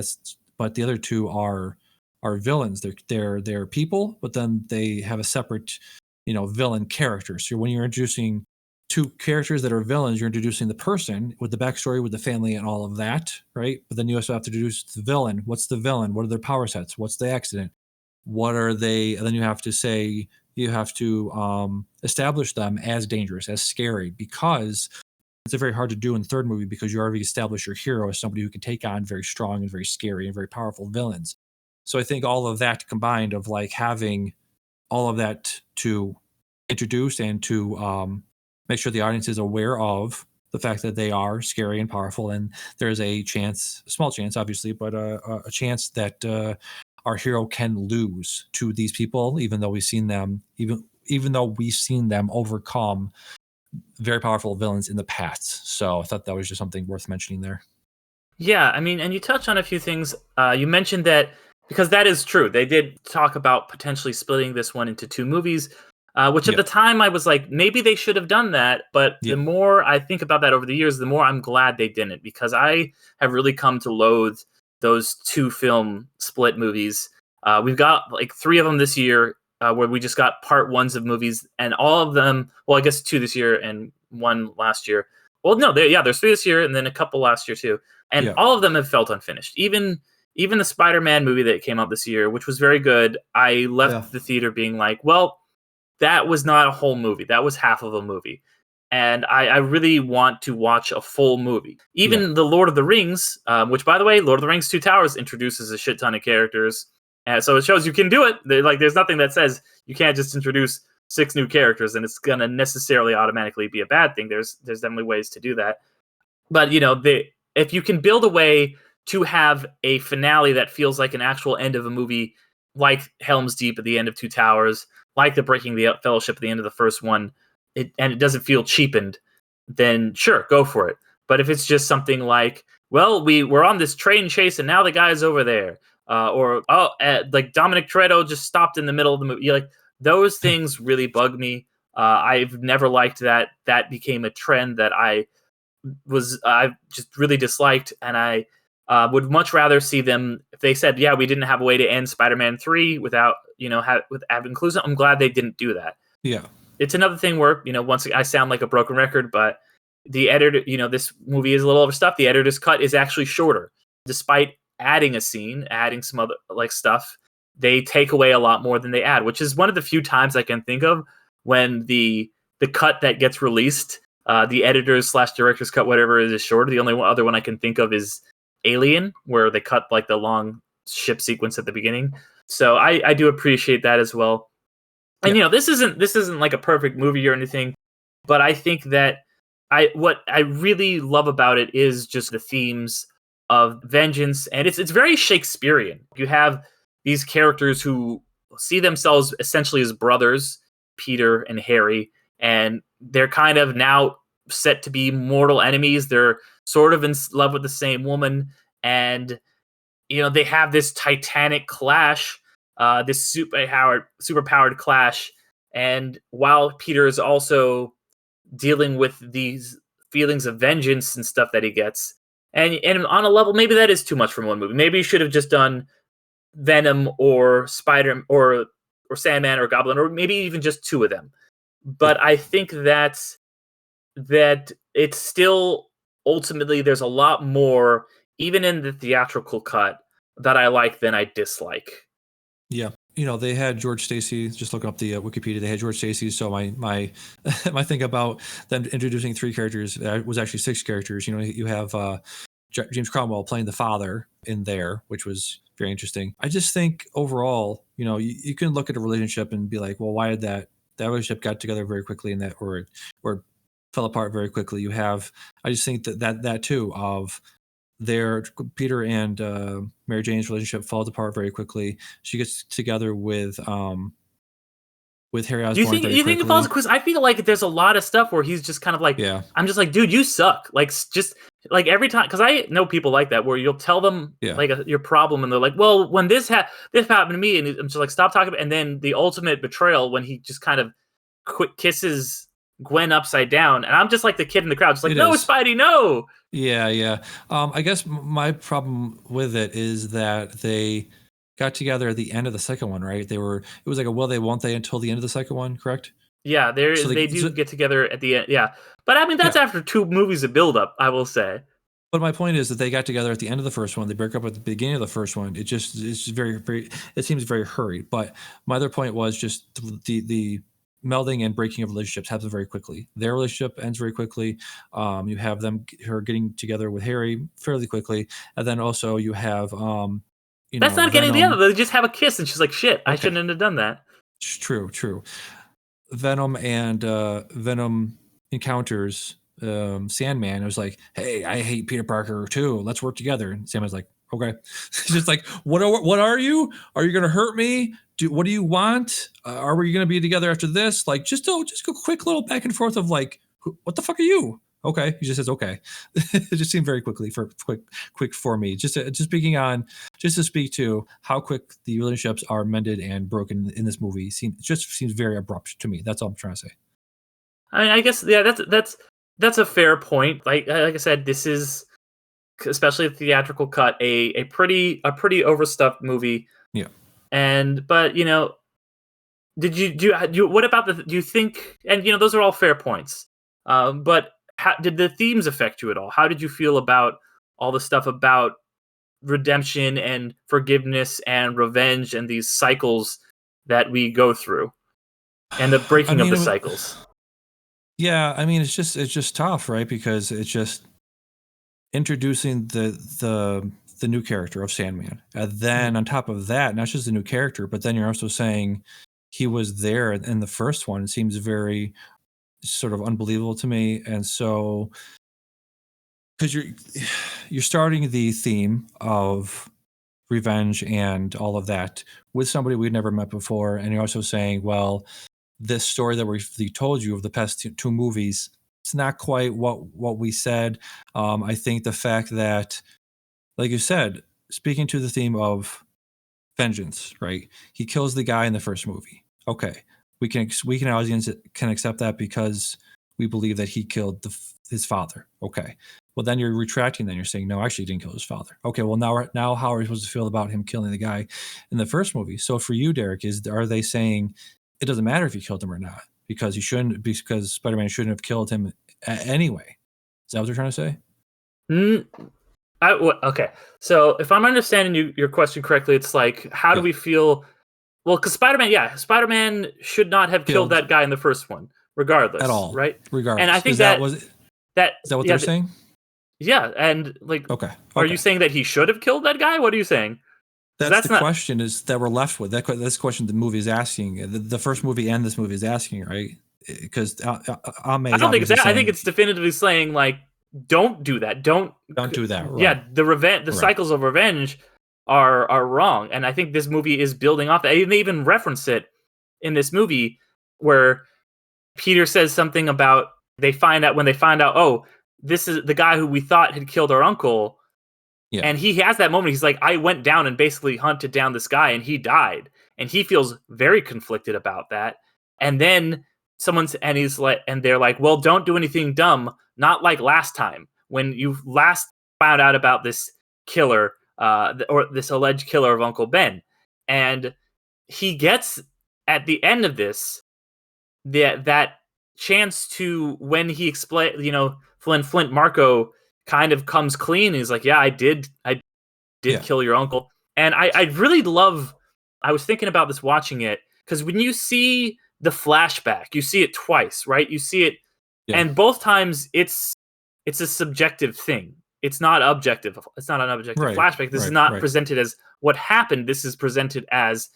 But the other two are villains. They're people, but then they have a separate villain character. So when you're introducing two characters that are villains, you're introducing the person with the backstory, with the family and all of that, right? But then you also have to introduce the villain. What's the villain? What are their power sets? What's the accident? What are they? And then you have to establish them as dangerous, as scary, because it's very hard to do in the third movie because you already established your hero as somebody who can take on very strong and very scary and very powerful villains. So I think all of that combined of like having all of that to introduce and to make sure the audience is aware of the fact that they are scary and powerful, and there's a chance, a small chance, obviously, but a chance that our hero can lose to these people, even though we've seen them, even though we've seen them overcome very powerful villains in the past. So I thought that was just something worth mentioning there. Yeah, I mean, and you touch on a few things. You mentioned that because that is true. They did talk about potentially splitting this one into two movies, which at Yeah. the time I was like, maybe they should have done that. But Yeah. the more I think about that over the years, the more I'm glad they didn't, because I have really come to loathe those two film split movies. We've got like 3 of them this year, where we just got part ones of movies, and all of them. Well, I guess 2 this year and 1 last year. Well, no, there's 3 this year and then a couple last year too, and Yeah. all of them have felt unfinished. Even the Spider-Man movie that came out this year, which was very good, I left the theater being like, well, that was not a whole movie. That was half of a movie. And I really want to watch a full movie. Even the Lord of the Rings, which, by the way, Lord of the Rings Two Towers introduces a shit ton of characters. So it shows you can do it. There's nothing that says you can't just introduce 6 new characters and it's going to necessarily automatically be a bad thing. There's definitely ways to do that. But, if you can build a way to have a finale that feels like an actual end of a movie, like Helm's Deep at the end of Two Towers, like the Breaking the Fellowship at the end of the first one, and it doesn't feel cheapened, then sure, go for it. But if it's just something like, well, we're on this train chase and now the guy's over there, like Dominic Toretto just stopped in the middle of the movie, like those things really bug me. I've never liked that. That became a trend that I just really disliked, and I would much rather see them if they said, yeah, we didn't have a way to end Spider-Man 3 without with having inclusion. I'm glad they didn't do that. Yeah. It's another thing where, once I sound like a broken record, but the editor, this movie is a little overstuffed. The editor's cut is actually shorter. Despite adding a scene, adding some other stuff, they take away a lot more than they add, which is one of the few times I can think of when the cut that gets released, the editor's / director's cut, whatever, is shorter. The only other one I can think of is Alien, where they cut like the long ship sequence at the beginning. So I do appreciate that as well. And this isn't like a perfect movie or anything, but I think that what I really love about it is just the themes of vengeance, and it's very Shakespearean. You have these characters who see themselves essentially as brothers, Peter and Harry, and they're kind of now set to be mortal enemies. They're sort of in love with the same woman, and they have this titanic clash, this superpowered clash. And while Peter is also dealing with these feelings of vengeance and stuff that he gets, and on a level, maybe that is too much from one movie. Maybe you should have just done Venom or Spider or Sandman or Goblin, or maybe even just 2 of them. But I think that it's still ultimately there's a lot more, even in the theatrical cut, that I like than I dislike. Yeah. They had George Stacy, just looking up the Wikipedia, they had George Stacy. So my my thing about them introducing 3 characters was actually 6 characters. You have James Cromwell playing the father in there, which was very interesting. I just think overall, you can look at a relationship and be like, well, why did that relationship got together very quickly and that or fell apart very quickly? I just think that too of their Peter and Mary Jane's relationship falls apart very quickly. She gets together with Harry Osborn. Do you think it falls? Because I feel like there's a lot of stuff where he's just kind of like, I'm just like, dude, you suck. Like, just like every time, because I know people like that where you'll tell them like your problem and they're like, well, when this happened to me, and I'm just like, stop talking about. And then the ultimate betrayal when he just kind of kisses Gwen upside down, and I'm just like the kid in the crowd, just like, no, Spidey, no. Yeah. I guess my problem with it is that they got together at the end of the second one, right? It was like a will they, won't they until the end of the second one, correct? Yeah, they do get together at the end. Yeah, but I mean that's after 2 movies of build up, I will say. But my point is that they got together at the end of the first one. They break up at the beginning of the first one. It's very, very. It seems very hurried. But my other point was just the melding and breaking of relationships happens very quickly. Their relationship ends very quickly. You have her getting together with Harry fairly quickly, and then also you have that's not getting together. They just have a kiss, and she's like, "Shit, I shouldn't have done that." True. Venom and Venom encounters Sandman. It was like, hey, I hate Peter Parker too. Let's work together. And Sandman's like, okay. It's just like, what are you? Are you gonna hurt me? What do you want? Are we gonna be together after this? Like, just go quick little back and forth of like, What the fuck are you? Okay, he just says okay. It just seemed very quick for me. Just to speak to how quick the relationships are mended and broken in this movie. Seems very abrupt to me. That's all I'm trying to say. I mean, I guess that's a fair point. Like I said, this is, especially the theatrical cut, a pretty overstuffed movie. Yeah. But did you what about do you think? And those are all fair points. But did the themes affect you at all? How did you feel about all the stuff about redemption and forgiveness and revenge and these cycles that we go through, and the breaking of the cycles? Yeah, I mean, it's just tough, right? Because it's just introducing the new character of Sandman, and then on top of that, not just the new character, but then you're also saying he was there in the first one. It seems very sort of unbelievable to me, and so because you're starting the theme of revenge and all of that with somebody we'd never met before, and you're also saying, well, this story that we told you of the past two movies, it's not quite what we said. I think the fact that, like you said, speaking to the theme of vengeance, right? He kills the guy in the first movie. Okay, we can audience can accept that because we believe that he killed his father. Okay, well then you're retracting. Then you're saying no, actually he didn't kill his father. Okay, well now how are we supposed to feel about him killing the guy in the first movie? So for you, Derek, are they saying it doesn't matter if he killed him or not because Spider-Man shouldn't have killed him anyway? Is that what they're trying to say? Okay, so if I'm understanding your question correctly, it's like, how do we feel? Well, because Spider-Man should not have killed that guy in the first one, regardless, at all, right? Regardless, and I think is that is that what they're saying? Yeah, and like, okay, are you saying that he should have killed that guy? What are you saying? That's the question is that we're left with. That's the question the movie is asking. The first movie and this movie is asking, right? Because I don't think it's that. I think it's definitively saying like, don't do that. Don't do that. Right. Yeah, the cycles of revenge are wrong, and I think this movie is building off that. And they even reference it in this movie where Peter says something about when they find out, oh, this is the guy who we thought had killed our uncle. Yeah. And he has that moment. He's like, I went down and basically hunted down this guy and he died. And he feels very conflicted about that. And then they're like, well, don't do anything dumb. Not like last time when you last found out about this killer, or this alleged killer of Uncle Ben. And he gets at the end of this, that chance to, when he explains, Flint Marko kind of comes clean. He's like, yeah, I did kill your uncle. And I really love, I was thinking about this watching it, because when you see the flashback, you see it twice, right? You see it, and both times it's a subjective thing. It's not objective. It's not an objective flashback. This is not presented as what happened. This is presented as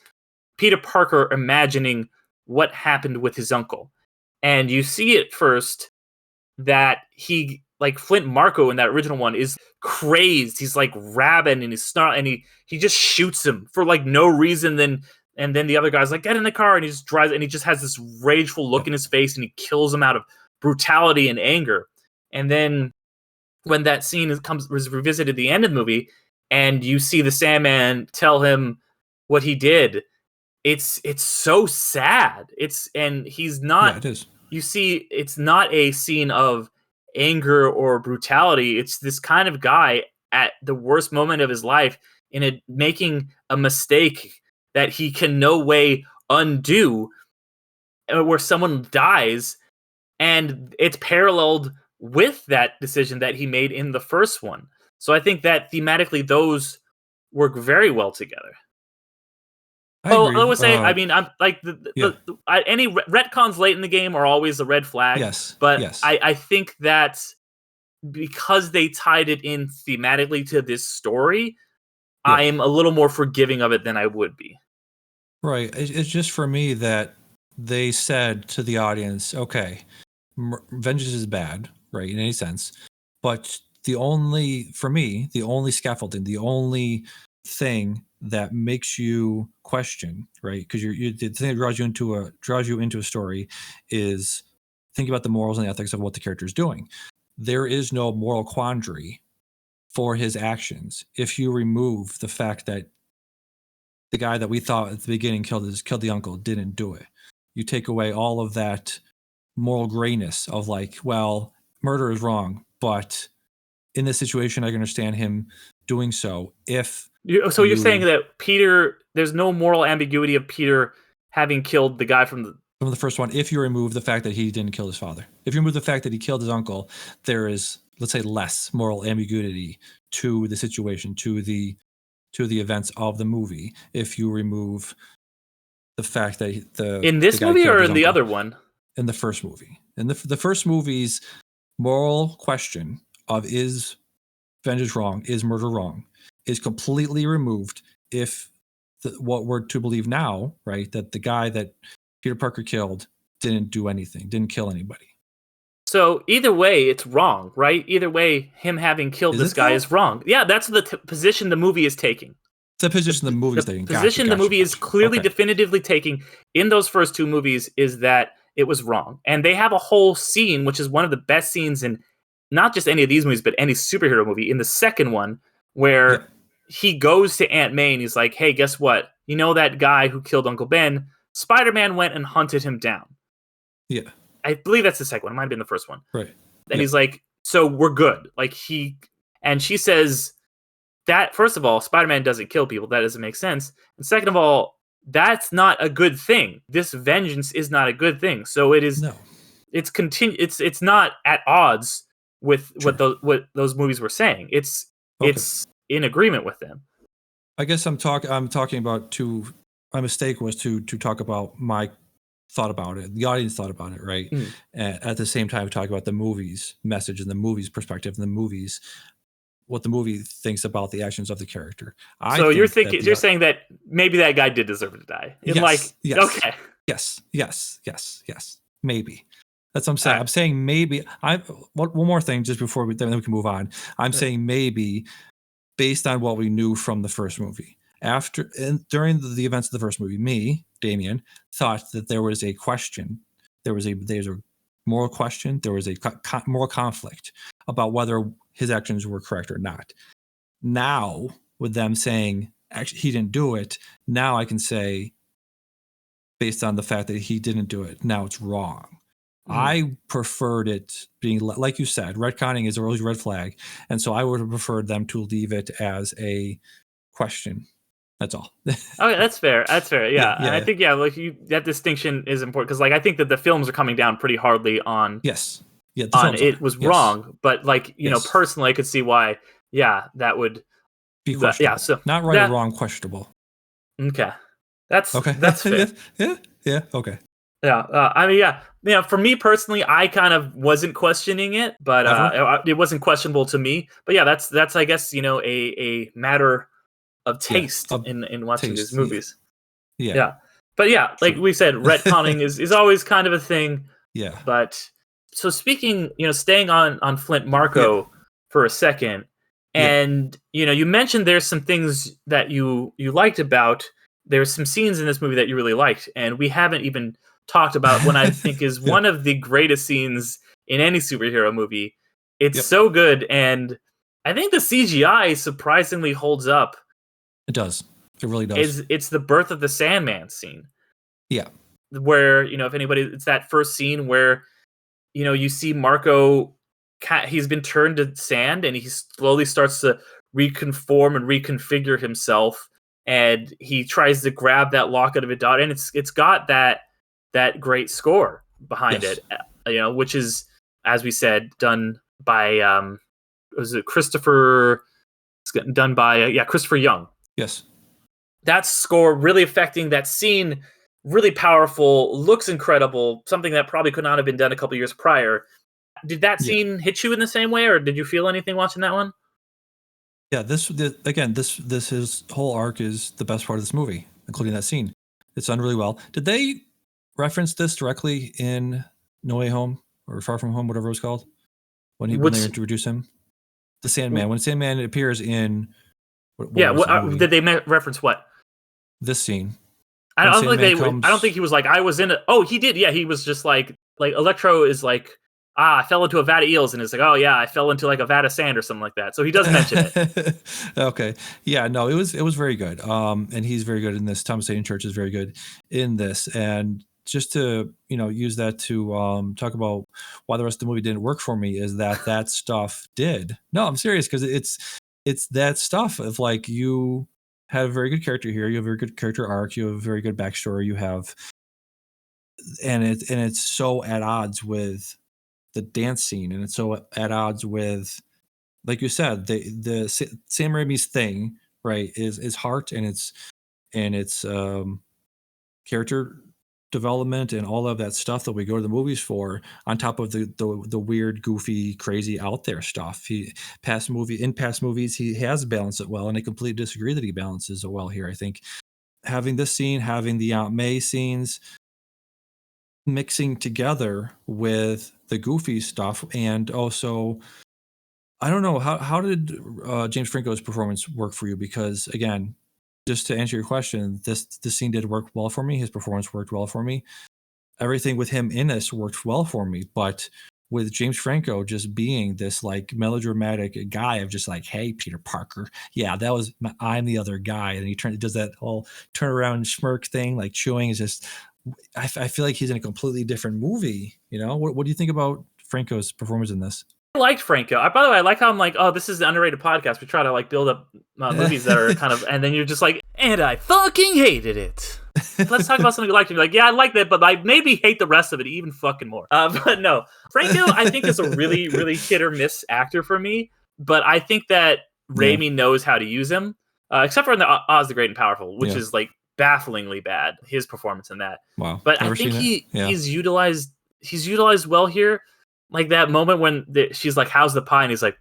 Peter Parker imagining what happened with his uncle. And you see it first that he, like Flint Marko in that original one, is crazed. He's like rabid and he's snarl, and he just shoots him for like no reason. And then the other guy's like, get in the car, and he just drives, and he just has this rageful look in his face, and he kills him out of brutality and anger. And then when that scene was revisited at the end of the movie, and you see the Sandman tell him what he did, it's so sad. And he's not. Yeah, it is. You see, it's not a scene of anger or brutality. It's this kind of guy at the worst moment of his life making a mistake that he can no way undo, where someone dies, and it's paralleled with that decision that he made in the first one. So I think that thematically those work very well together. I would say, I mean, I'm like any retcons late in the game are always a red flag. Yes, but I think that because they tied it in thematically to this story, I am a little more forgiving of it than I would be. Right. It's just for me that they said to the audience, okay, vengeance is bad, right, in any sense, but the only scaffolding, the only thing that makes you question, right, because the thing that draws you into a story is think about the morals and the ethics of what the character is doing. There is no moral quandary for his actions if you remove the fact that the guy that we thought at the beginning killed the uncle didn't do it. You take away all of that moral grayness of like, well, murder is wrong, but in this situation, I can understand him doing so. You're saying that Peter, there's no moral ambiguity of Peter having killed the guy from the first one, if you remove the fact that he didn't kill his father. If you remove the fact that he killed his uncle, there is, let's say, less moral ambiguity to the situation, to the events of the movie. If you remove the fact that in this movie or in the other one, in the first movie, in the first movie's moral question of is vengeance wrong, is murder wrong, is completely removed if what we're to believe now, right, that the guy that Peter Parker killed didn't do anything, didn't kill anybody. So either way, it's wrong, right? Either way, him having killed this guy is wrong. Yeah, that's the position the movie is taking. The position the movie is taking. The position the movie is clearly definitively taking in those first two movies is that it was wrong. And they have a whole scene, which is one of the best scenes in not just any of these movies, but any superhero movie, in the second one, where he goes to Aunt May and he's like, hey, guess what? You know that guy who killed Uncle Ben? Spider-Man went and hunted him down. Yeah. I believe that's the second one. It might have been the first one. Right. And he's like, so we're good. And she says that, first of all, Spider-Man doesn't kill people. That doesn't make sense. And second of all, that's not a good thing. This vengeance is not a good thing. So it is, it's not at odds with what those movies were saying. It's in agreement with them. I guess I'm talking about my mistake was to talk about my thought about it. The audience thought about it, right? And at the same time, talk about the movie's message and the movie's perspective and the movie's what the movie thinks about the actions of the character. You're saying that maybe that guy did deserve to die. Okay. Yes. Maybe. That's what I'm saying. I'm saying maybe. One more thing just before then we can move on. I'm saying maybe based on what we knew from the first movie. During the events of the first movie, Damien, thought that there was a question. There's a moral question. There was a moral conflict about whether his actions were correct or not. Now, with them saying, actually, he didn't do it, now I can say, based on the fact that he didn't do it, now it's wrong. I preferred it being, like you said, retconning is a really red flag. And so I would have preferred them to leave it as a question. That's all. Okay, that's fair. Yeah. And I think, that distinction is important because, I think that the films are coming down pretty hardly on. Yes. Yeah. It was wrong, but personally, I could see why. Yeah, that would be questionable. So not right or wrong, questionable. Okay, that's fair. Yeah. Okay. Yeah. For me personally, I kind of wasn't questioning it, but it wasn't questionable to me. But yeah, that's I guess a matter of taste in watching these movies. Yeah. But yeah, like we said, retconning is always kind of a thing. Yeah. But so speaking, staying on Flint Marko for a second, and you mentioned there's some things that you liked about. There's some scenes in this movie that you really liked, and we haven't even talked about what I think is one of the greatest scenes in any superhero movie. It's so good, and I think the CGI surprisingly holds up. It does. It really does. It's the birth of the Sandman scene. Yeah. Where, if anybody, it's that first scene where, you see Marko, he's been turned to sand and he slowly starts to reconform and reconfigure himself. And he tries to grab that locket of a dot, and it's got that great score behind it, which is, as we said, done by was it Christopher? It's done by Christopher Young. Yes, that score really affecting that scene, really powerful, looks incredible. Something that probably could not have been done a couple years prior. Did that scene hit you in the same way, or did you feel anything watching that one? Yeah, this his whole arc is the best part of this movie, including that scene. It's done really well. Did they reference this directly in No Way Home or Far From Home, whatever it was called, when they introduce him? The Sandman. When Sandman appears in. Did they reference what? This scene. I don't think he was like, I was in it. Oh, he did. Yeah, he was just like, like Electro is like, I fell into a vat of eels, and it's like, oh yeah, I fell into like a vat of sand or something like that. So he does mention it. Okay. Yeah, no, it was very good. And he's very good in this. Thomas Hayden Church is very good in this. And just to, use that to talk about why the rest of the movie didn't work for me is that stuff did. No, I'm serious, because it's that stuff of like, you had a very good character here, you have a very good character arc, you have a very good backstory, you have, and it's so at odds with the dance scene, and it's so at odds with, like you said, the Sam Raimi's thing, right, is heart, and it's character development and all of that stuff that we go to the movies for, on top of the weird, goofy, crazy, out there stuff. In past movies he has balanced it well, and I completely disagree that he balances it well here. I think having this scene, having the Aunt May scenes, mixing together with the goofy stuff, and also, I don't know, how did James Franco's performance work for you? Because again, just to answer your question, this scene did work well for me. His performance worked well for me. Everything with him in this worked well for me. But with James Franco just being this like melodramatic guy of just like, hey, Peter Parker, yeah, I'm the other guy, and he does that whole turn around smirk thing, like chewing, is just. I feel like he's in a completely different movie. What do you think about Franco's performance in this? I liked Franco. By the way, I like how I'm like, oh, this is the underrated podcast. We try to like build up movies that are kind of, and then you're just like, and I fucking hated it. Let's talk about something you liked. And you're like, yeah, I liked it, but I maybe hate the rest of it even fucking more. But no, Franco, I think is a really, really hit or miss actor for me. But I think that Raimi knows how to use him, except for in the Oz the Great and Powerful, which is like bafflingly bad. His performance in that. Wow. But I think he's utilized well here. Like that moment when she's like, how's the pie? And he's like,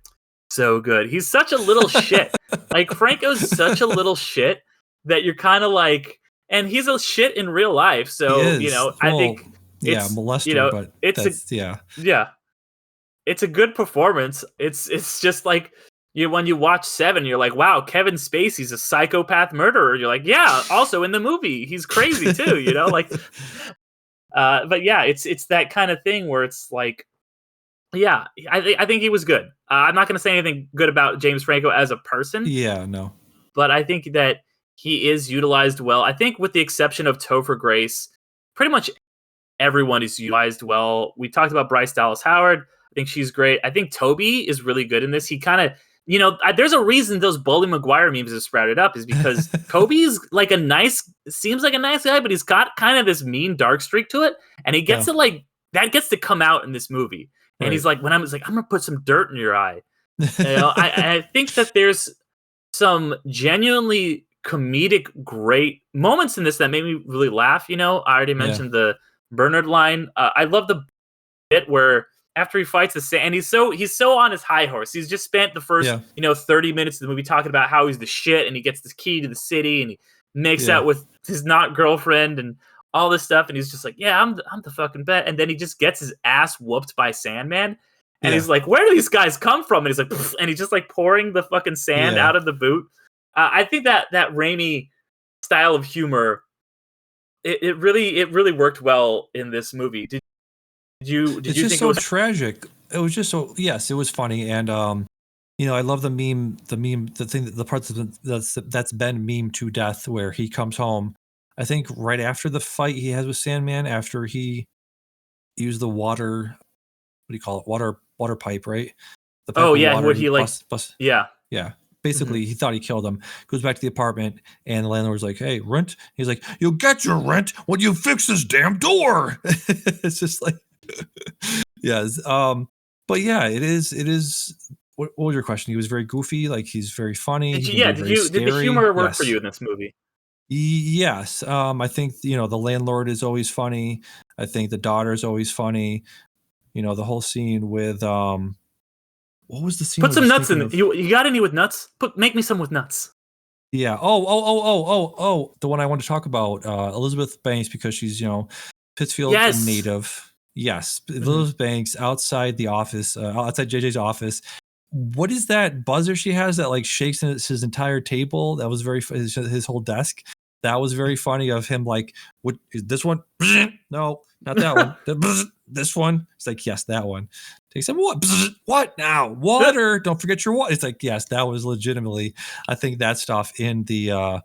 so good. He's such a little shit. Like Franco's such a little shit that you're kind of like, and he's a shit in real life. So, I think it's, molester, but it's it's a good performance. It's just like, when you watch Seven, you're like, wow, Kevin Spacey's a psychopath murderer. You're like, yeah, also in the movie, he's crazy too, like, but yeah, it's that kind of thing where it's like, yeah, I think he was good. I'm not going to say anything good about James Franco as a person. Yeah, no. But I think that he is utilized well. I think with the exception of Topher Grace, pretty much everyone is utilized well. We talked about Bryce Dallas Howard. I think she's great. I think Toby is really good in this. He kind of, there's a reason those Bully Maguire memes have sprouted up, is because Toby's like seems like a nice guy, but he's got kind of this mean dark streak to it. And he gets that gets to come out in this movie. And right. He's like, I'm going to put some dirt in your eye. I think that there's some genuinely comedic, great moments in this that made me really laugh. I already mentioned the Bernard line. I love the bit where after he fights the sand, and he's so on his high horse. He's just spent the first, 30 minutes of the movie talking about how he's the shit, and he gets this key to the city, and he makes out with his not girlfriend, and all this stuff, and he's just like, yeah, I'm the fucking bet. And then he just gets his ass whooped by Sandman, and he's like, where do these guys come from? And he's like, pff, and he's just like pouring the fucking sand out of the boot. I think that Raimi style of humor, it really worked well in this movie. Did you think so it was tragic? It was just so, yes, it was funny, and I love the meme, the parts that's been meme to death, where he comes home. I think right after the fight he has with Sandman, after he used the water, what do you call it? Water pipe, right? The pipe would he like? Yeah. Basically, he thought he killed him. Goes back to the apartment, and the landlord's like, "Hey, rent." He's like, "You'll get your rent when you fix this damn door." It's just like, yes. But yeah, it is. What was your question? He was very goofy. Like, he's very funny. Did the humor work for you in this movie? Yes. I think, the landlord is always funny. I think the daughter is always funny. The whole scene with what was the scene? Put some nuts in it. You got any with nuts? Make me some with nuts. Yeah. Oh. The one I want to talk about, Elizabeth Banks, because she's, Pittsfield native. Yes. Mm-hmm. Elizabeth Banks outside the office, outside JJ's office. What is that buzzer she has that like shakes his entire table? That was very his whole desk. That was very funny of him. Like, what is this one? No, not that one. this one? It's like, yes, that one. Takes some what? What now? Water. Don't forget your water. It's like, yes, that was legitimately. I think that stuff in the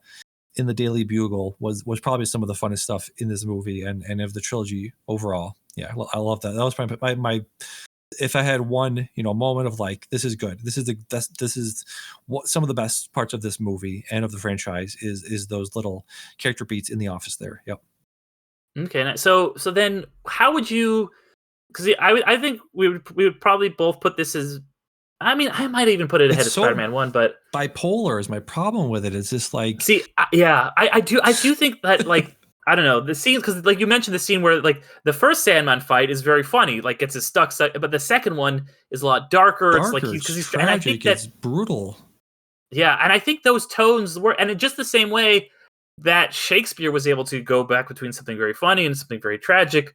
Daily Bugle was probably some of the funnest stuff in this movie and of the trilogy overall. Yeah, I love that. That was my if I had one, moment of like, this is good. This is the best. This is what some of the best parts of this movie and of the franchise is those little character beats in the office there. Yep. Okay, so then how would you? Because I think we would probably both put this as. I mean, I might even put it ahead of Spider-Man 1, but bipolar is my problem with it. It's just like, see, I do think that like I don't know the scenes because like you mentioned the scene where like the first Sandman fight is very funny, like gets his stuck, but the second one is a lot darker. It's like he's tragic, and I think that's brutal. Yeah, and I think those tones were, and in just the same way that Shakespeare was able to go back between something very funny and something very tragic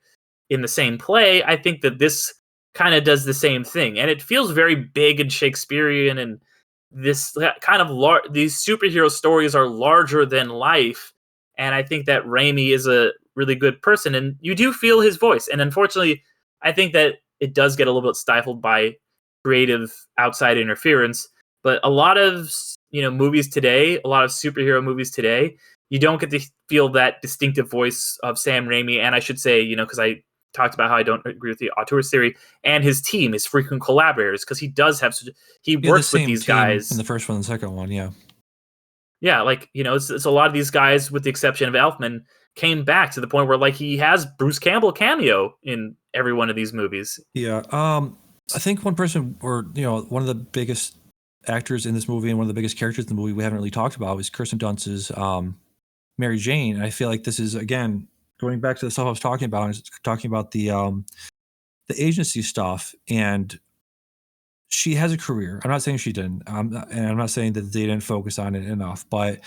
in the same play, I think that this kind of does the same thing, and it feels very big and Shakespearean, and this kind of these superhero stories are larger than life, and I think that Raimi is a really good person, and you do feel his voice, and unfortunately, I think that it does get a little bit stifled by creative outside interference. But a lot of movies today, a lot of superhero movies today, you don't get to feel that distinctive voice of Sam Raimi, and I should say, because I talked about how I don't agree with the auteur's theory, and his team, his frequent collaborators, because he does have he works with these guys in the first one and the second one, yeah, like it's a lot of these guys, with the exception of Elfman, came back to the point where like he has Bruce Campbell cameo in every one of these movies. Yeah, I think one person, or one of the biggest actors in this movie and one of the biggest characters in the movie we haven't really talked about was Kirsten Dunst's Mary Jane. And I feel like this is, again, going back to the stuff I was talking about, the agency stuff, and she has a career. I'm not saying she didn't, and I'm not saying that they didn't focus on it enough, but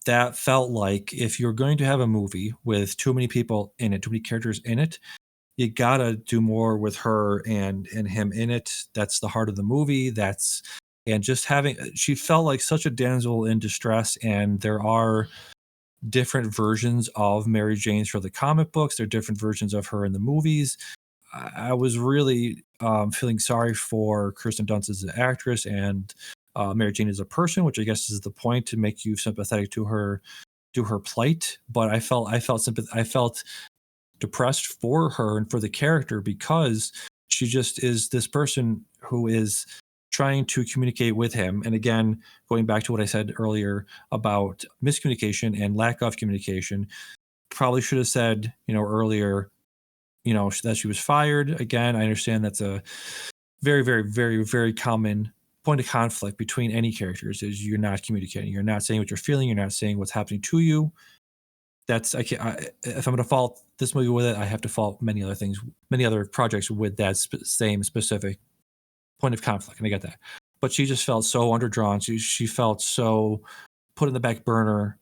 that felt like if you're going to have a movie with too many people in it, too many characters in it, you gotta do more with her and him in it. That's the heart of the movie. And just she felt like such a damsel in distress, and there are different versions of Mary Jane for the comic books. There are different versions of her in the movies. I was really feeling sorry for Kirsten Dunst as an actress and Mary Jane as a person, which I guess is the point, to make you sympathetic to her plight. But I felt depressed for her and for the character, because she just is this person who is trying to communicate with him. And again, going back to what I said earlier about miscommunication and lack of communication, probably should have said, earlier, that she was fired. Again, I understand that's a very, very, very, very common point of conflict between any characters, is you're not communicating. You're not saying what you're feeling. You're not saying what's happening to you. If I'm going to fault this movie with it, I have to fault many other projects with that same specific point of conflict, and I get that. But she just felt so underdrawn. She felt so put in the back burner.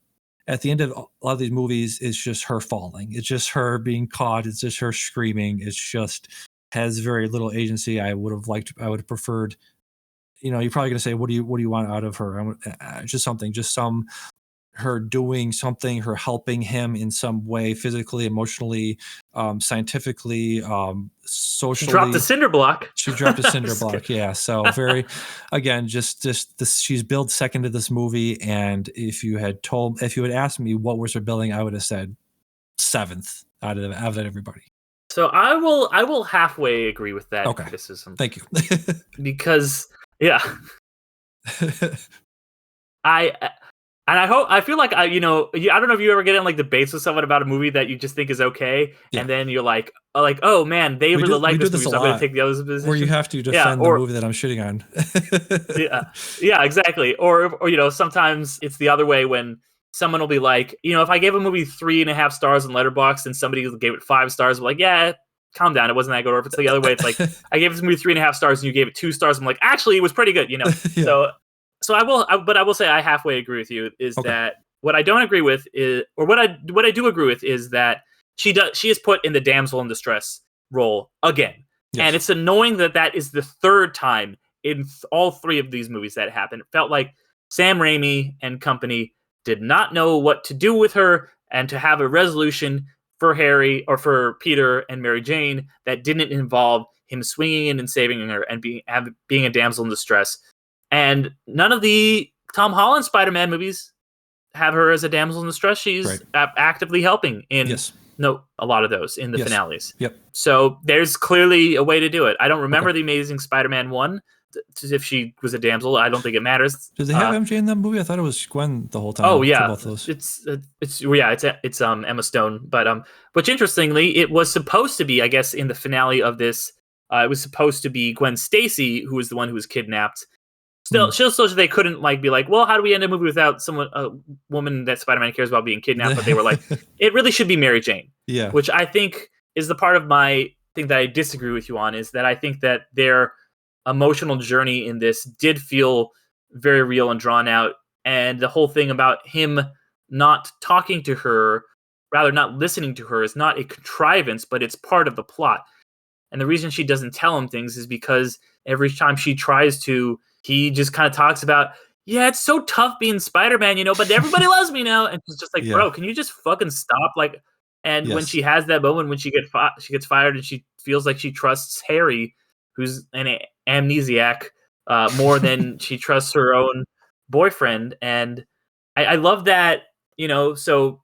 At the end of a lot of these movies, it's just her falling. It's just her being caught. It's just her screaming. It's just has very little agency. I would have preferred. You're probably going to say, what do you want out of her? Just something, her doing something, her helping him in some way, physically, emotionally, scientifically, socially. She dropped a cinder block. Yeah. So very, again, just this. She's billed second to this movie, and if you had asked me what was her billing, I would have said seventh out of everybody. So I will halfway agree with that criticism. Thank you. Because I feel like I don't know if you ever get in like debates with someone about a movie that you just think is okay, and then you're like, oh man, they really like this movie, so I'm going to take the other position. Where you have to defend the movie that I'm shitting on. yeah, exactly. Or sometimes it's the other way, when someone will be like, if I gave a movie 3.5 stars in Letterboxd and somebody gave it 5 stars, I'm like, yeah, calm down, it wasn't that good. Or if it's the other way, it's like, I gave this movie 3.5 stars and you gave it 2 stars, I'm like, actually, it was pretty good, Yeah. So I will say I halfway agree with you. That what I don't agree with is, or what I do agree with is that she is put in the damsel in distress role again, and it's annoying that is the third time in all 3 of these movies that happened. It felt like Sam Raimi and company did not know what to do with her, and to have a resolution for Harry or for Peter and Mary Jane that didn't involve him swinging in and saving her and being a damsel in distress. And none of the Tom Holland Spider-Man movies have her as a damsel in distress. She's actively helping in a lot of those in the finales. Yep. So there's clearly a way to do it. I don't remember the Amazing Spider-Man 1 if she was a damsel. I don't think it matters. Does they have MJ in that movie? I thought it was Gwen the whole time. Oh yeah, both those. It's Emma Stone. But which interestingly, it was supposed to be, I guess, in the finale of this, it was supposed to be Gwen Stacy who was the one who was kidnapped. Still, they couldn't be like, well, how do we end a movie without a woman that Spider-Man cares about being kidnapped? But they were like, it really should be Mary Jane. Yeah. Which I think is the part of my thing that I disagree with you on, is that I think that their emotional journey in this did feel very real and drawn out. And the whole thing about him not talking to her, rather not listening to her, is not a contrivance, but it's part of the plot. And the reason she doesn't tell him things is because every time she tries to, he just kind of talks about, yeah, it's so tough being Spider-Man, but everybody loves me now. And she's just like, bro, can you just fucking stop? And when she has that moment when she gets fired and she feels like she trusts Harry, who's an amnesiac, more than she trusts her own boyfriend. And I love that, so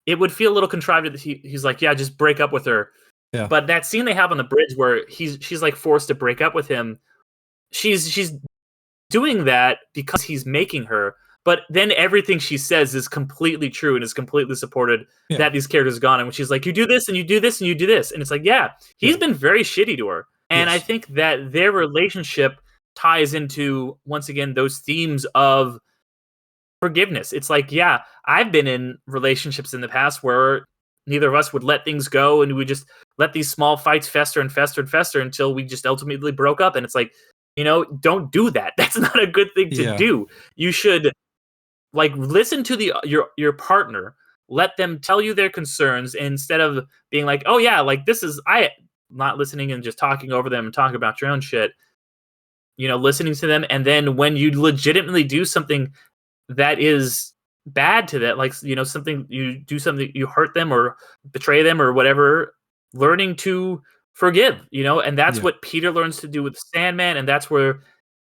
it would feel a little contrived that he's like, yeah, just break up with her. Yeah. But that scene they have on the bridge where she's like forced to break up with him, she's doing that because he's making her. But then everything she says is completely true and is completely supported that these characters are gone. And when she's like, you do this and you do this and you do this. And it's like, yeah, he's been very shitty to her. And I think that their relationship ties into, once again, those themes of forgiveness. It's like, yeah, I've been in relationships in the past where neither of us would let things go, and we would just let these small fights fester and fester and fester until we just ultimately broke up. And it's like, don't do that. That's not a good thing to do. You should listen to your partner, let them tell you their concerns, instead of being like, oh yeah, this is not listening and just talking over them and talking about your own shit. Listening to them, and then when you legitimately do something that is bad to that, something you hurt them or betray them or whatever, learning to forgive, and that's what Peter learns to do with Sandman. And that's where,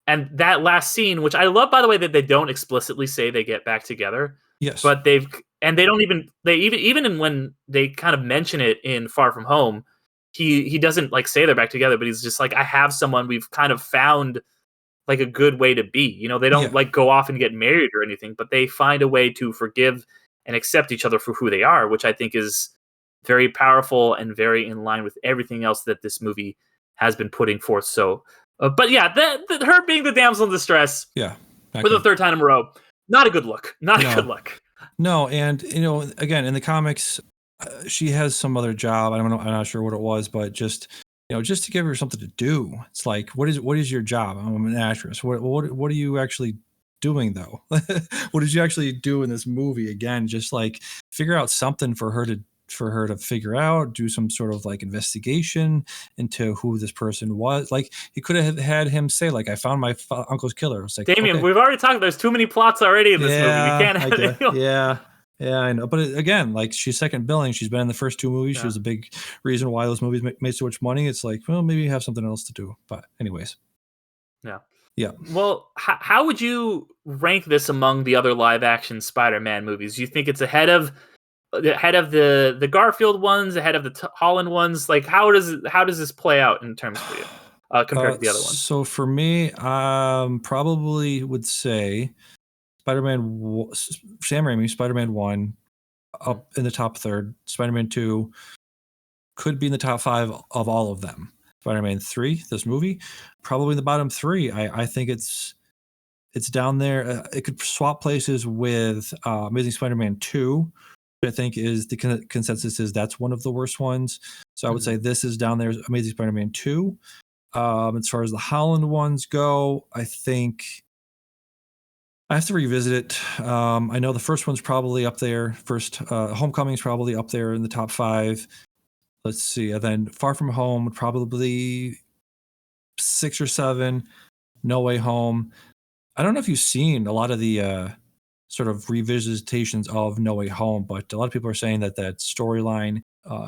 and that last scene, which I love, by the way, that they don't explicitly say they get back together. Yes. But they don't even when they kind of mention it in Far From Home, he doesn't say they're back together, but he's just like, I have someone, we've kind of found a good way to be. They don't go off and get married or anything, but they find a way to forgive and accept each other for who they are, which I think is very powerful and very in line with everything else that this movie has been putting forth. So, but yeah, her being the damsel in distress, for the third time in a row, not a good look. Not a good look. No, and again, in the comics, she has some other job. I'm not sure what it was, but just to give her something to do. It's like, what is your job? I'm an actress. What are you actually doing though? What did you actually do in this movie? Again, just figure out something for her to figure out, do some sort of investigation into who this person was. He could have had him say, I found my uncle's killer. It's like, Damien, okay. We've already talked. There's too many plots already in this movie. We can't have it. Yeah, I know. But again, she's second billing. She's been in the first two movies. She was a big reason why those movies made so much money. It's like, well, maybe you have something else to do. But anyways. Yeah. Well, how would you rank this among the other live action Spider-Man movies? Do you think it's ahead of the Garfield ones, ahead of the Holland ones? How does this play out in terms for you compared to the other ones? So for me, probably would say Spider-Man, Sam Raimi, Spider-Man 1, up in the top third. Spider-Man 2 could be in the top 5 of all of them. Spider-Man 3, this movie, probably in the bottom 3. I think it's down there. It could swap places with Amazing Spider-Man 2. I think is the consensus is that's one of the worst ones. So I would say this is down there. Amazing Spider-Man 2. As far as the Holland ones go, I think I have to revisit it. I know the first one's probably up there. First, Homecoming's probably up there in the top 5. Let's see. And then Far From Home, probably 6 or 7. No Way Home. I don't know if you've seen a lot of the sort of revisitations of No Way Home, but a lot of people are saying that storyline,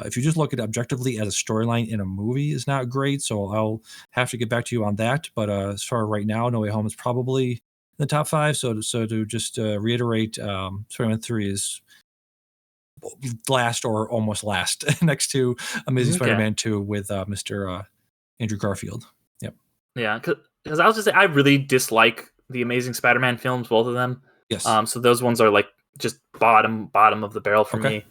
if you just look at it objectively as a storyline in a movie, is not great. So I'll have to get back to you on that. But as far as right now, No Way Home is probably in the top 5. So to just reiterate, Spider-Man 3 is last or almost last next to Amazing Spider-Man 2 with Mr. Andrew Garfield. Yep. Yeah, because I was just saying, I really dislike the Amazing Spider-Man films, both of them. Yes. So those ones are like just bottom of the barrel for me.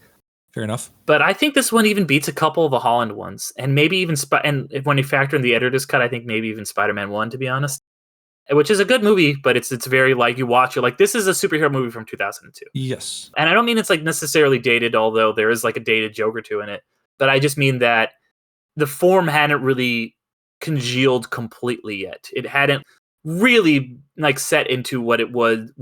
Fair enough. But I think this one even beats a couple of the Holland ones, and maybe even and when you factor in the editor's cut, I think maybe even Spider-Man 1, to be honest. Which is a good movie, but it's very like, you watch, you're like, this is a superhero movie from 2002. Yes. And I don't mean it's like necessarily dated, although there is like a dated joke or two in it. But I just mean that the form hadn't really congealed completely yet. It hadn't really like set into what it would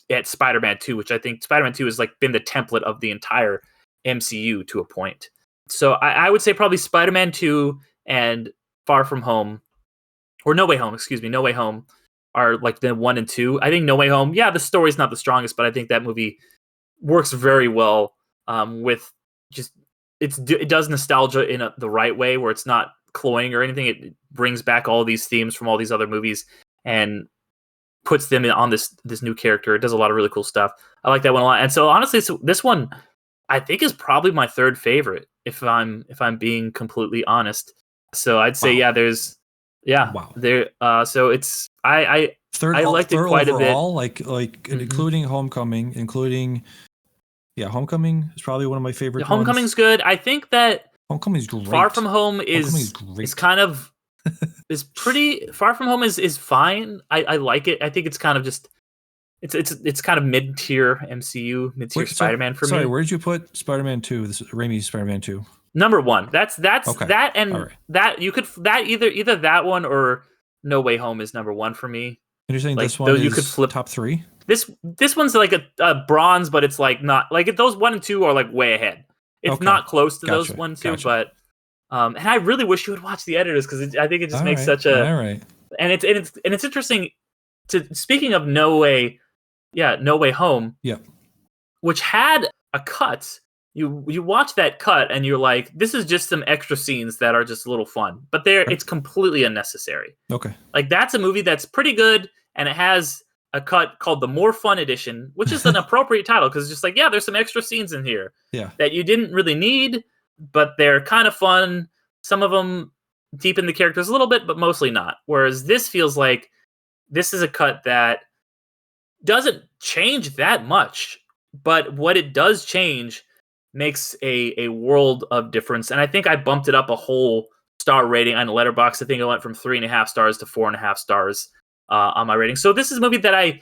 at Spider-Man 2, which I think Spider-Man 2 has like been the template of the entire MCU to a point. So I would say probably Spider-Man 2 and Far From Home, or No Way Home, No Way Home, are like the 1 and 2. I think No Way Home, the story's not the strongest, but I think that movie works very well with just it does nostalgia in the right way, where it's not cloying or anything. It brings back all these themes from all these other movies and puts them on this new character. It does a lot of really cool stuff. I like that one a lot. And so honestly, this one I think is probably my third favorite, if I'm being completely honest. So I'd say there. So it's I liked it quite overall, a bit. Like including Homecoming, Homecoming is probably one of my favorite. Homecoming's good. I think that Homecoming's great. Far From Home is kind of is pretty. Far From Home is fine. I like it. I think it's kind of just it's kind of mid-tier MCU, mid-tier Spider-Man for me. Sorry, where did you put Spider-Man 2? This Raimi's Spider-Man 2. Number 1. That's okay. That, and right. that you could either that one or No Way Home is number 1 for me. And you're saying like, this one you could flip top 3? This one's like a bronze, but it's like not like those 1 and 2 are like way ahead. It's not close to those 1 and 2, but and I really wish you would watch the editors, because I think it just makes such a and it's interesting. Speaking of No Way Home, which had a cut. You watch that cut and you're like, this is just some extra scenes that are just a little fun, but it's completely unnecessary. Okay. Like, that's a movie that's pretty good, and it has a cut called the More Fun Edition, which is an appropriate title, because it's just like, there's some extra scenes in here that you didn't really need, but they're kind of fun. Some of them deepen the characters a little bit, but mostly not. Whereas this feels like this is a cut that doesn't change that much, but what it does change makes a world of difference. And I think I bumped it up a whole star rating on Letterboxd. I think I went from 3.5 stars to 4.5 stars on my rating. So this is a movie that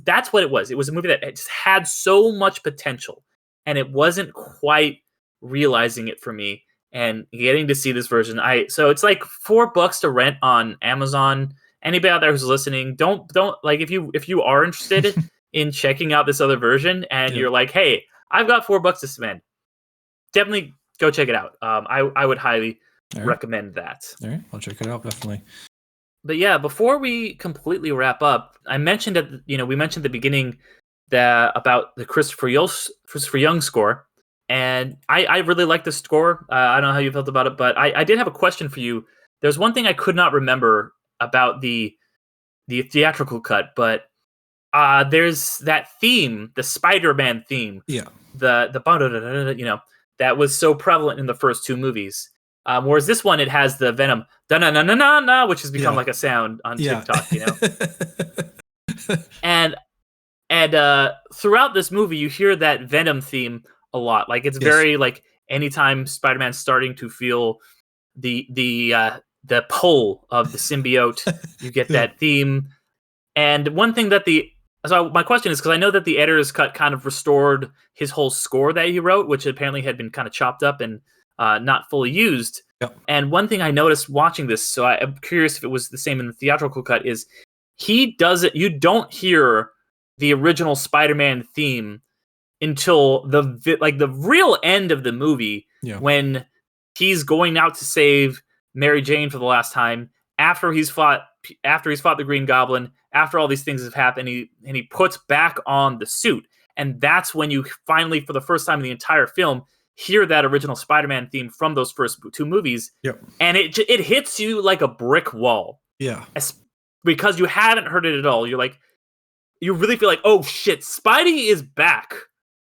that's what it was. It was a movie that just had so much potential, and it wasn't quite realizing it for me. And getting to see this version, so it's like $4 to rent on Amazon. Anybody out there who's listening, don't like, if you are interested in checking out this other version, and you're like, hey, I've got $4 to spend, definitely go check it out. I would highly recommend that. All right, I'll check it out, definitely. But before we completely wrap up, I mentioned we mentioned at the beginning about the Christopher Young score, and I really like the score. I don't know how you felt about it, but I did have a question for you. There's one thing I could not remember about the theatrical cut, but there's that theme, the Spider-Man theme. Yeah. The that was so prevalent in the first 2 movies. Whereas this one, it has the Venom da-na-na-na-na-na, which has become like a sound on TikTok, And throughout this movie, you hear that Venom theme a lot. Like, it's very like, anytime Spider-Man's starting to feel the pull of the symbiote, you get that theme. And one thing that so my question is, because I know that the editor's cut kind of restored his whole score that he wrote, which apparently had been kind of chopped up and not fully used. Yep. And one thing I noticed watching this, so I'm curious if it was the same in the theatrical cut, is you don't hear the original Spider-Man theme until the real end of the movie, when he's going out to save Mary Jane for the last time, after he's fought the Green Goblin, after all these things have happened, he puts back on the suit. And that's when you finally, for the first time in the entire film, hear that original Spider-Man theme from those first 2 movies. Yep. And it hits you like a brick wall. Yeah. Because you haven't heard it at all. You're like, you really feel like, oh shit, Spidey is back.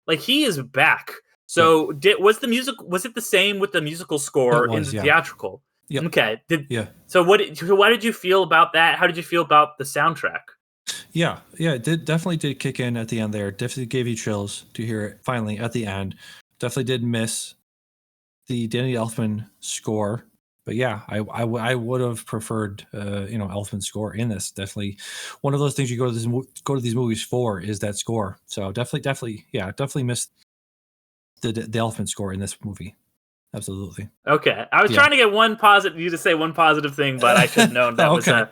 Like, he is back. So was it the same with the musical score in the theatrical? Yep. Okay. So how did you feel about that? How did you feel about the soundtrack? Yeah, it definitely did kick in at the end there. Definitely gave you chills to hear it finally at the end. Definitely did miss the Danny Elfman score, but yeah, I would have preferred Elfman's score in this. Definitely one of those things you go to these movies for is that score. So definitely missed the Elfman score in this movie. Absolutely. Okay, I was trying to get you to say one positive thing, but I should have known that was that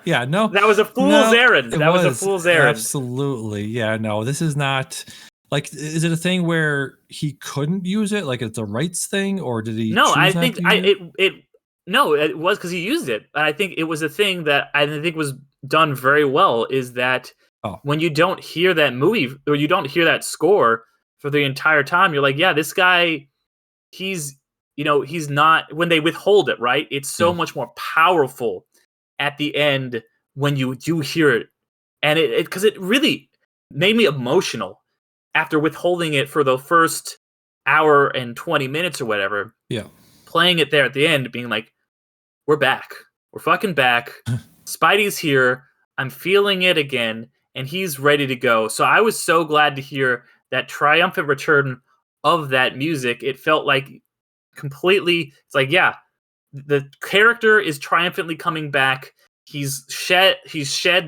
was a fool's errand. That was a fool's errand. Absolutely, yeah. No, this is not like. Is it a thing where he couldn't use it? Like it's a rights thing, or did he? No, I think it was because he used it. I think it was a thing that I think was done very well. Is that when you don't hear that movie or you don't hear that score for the entire time, you're like, yeah, this guy, he's not, when they withhold it, right? It's so much more powerful at the end when you do hear it. And because it really made me emotional after withholding it for the first hour and 20 minutes or whatever. Yeah. Playing it there at the end, being like, we're back. We're fucking back. Spidey's here. I'm feeling it again. And he's ready to go. So I was so glad to hear that triumphant return of that music. It felt like completely, it's like, yeah, the character is triumphantly coming back. He's shed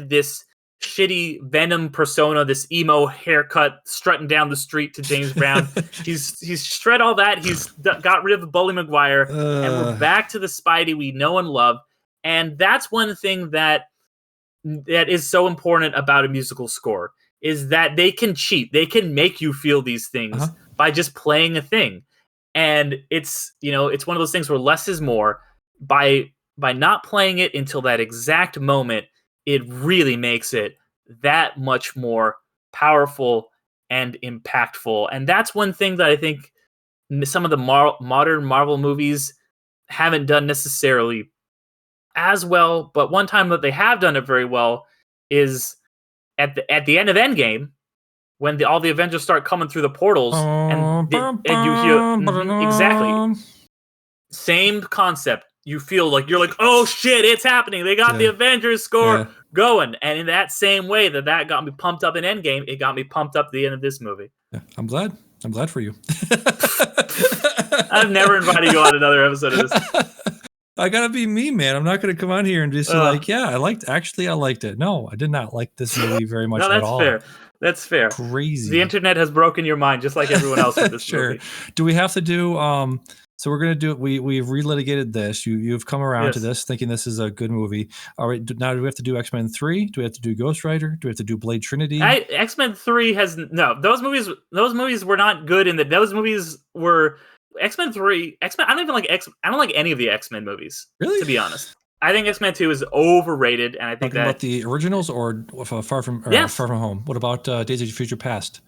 this shitty Venom persona, this emo haircut, strutting down the street to James Brown. he's shred all that. He's got rid of Bully Maguire, and we're back to the Spidey we know and love. And that's one thing that is so important about a musical score, is that they can cheat. They can make you feel these things by just playing a thing. And it's one of those things where less is more. By not playing it until that exact moment, it really makes it that much more powerful and impactful. And that's one thing that I think some of the modern Marvel movies haven't done necessarily as well. But one time that they have done it very well is at the end of Endgame, when all the Avengers start coming through the portals, and you hear exactly same concept. You feel like you're like, oh shit, it's happening. They got the Avengers score going, and in that same way that got me pumped up in Endgame, it got me pumped up at the end of this movie. Yeah, I'm glad for you. I've never invited you on another episode of this. I gotta be me, man. I'm not gonna come on here and just be like, yeah, I liked it. No, I did not like this movie very much at all. That's fair. Crazy. The internet has broken your mind, just like everyone else with this movie. Do we have to do? So we're gonna do it. We've relitigated this. You've come around to this, thinking this is a good movie. All right. Now, do we have to do X-Men 3? Do we have to do Ghost Rider? Do we have to do Blade Trinity? X-Men 3 has no. Those movies were not good. Those movies were X-Men 3. X-Men. I don't like any of the X-Men movies. Really? To be honest. I think X-Men 2 is overrated, and I think about the originals or Far From Home. What about Days of Future Past?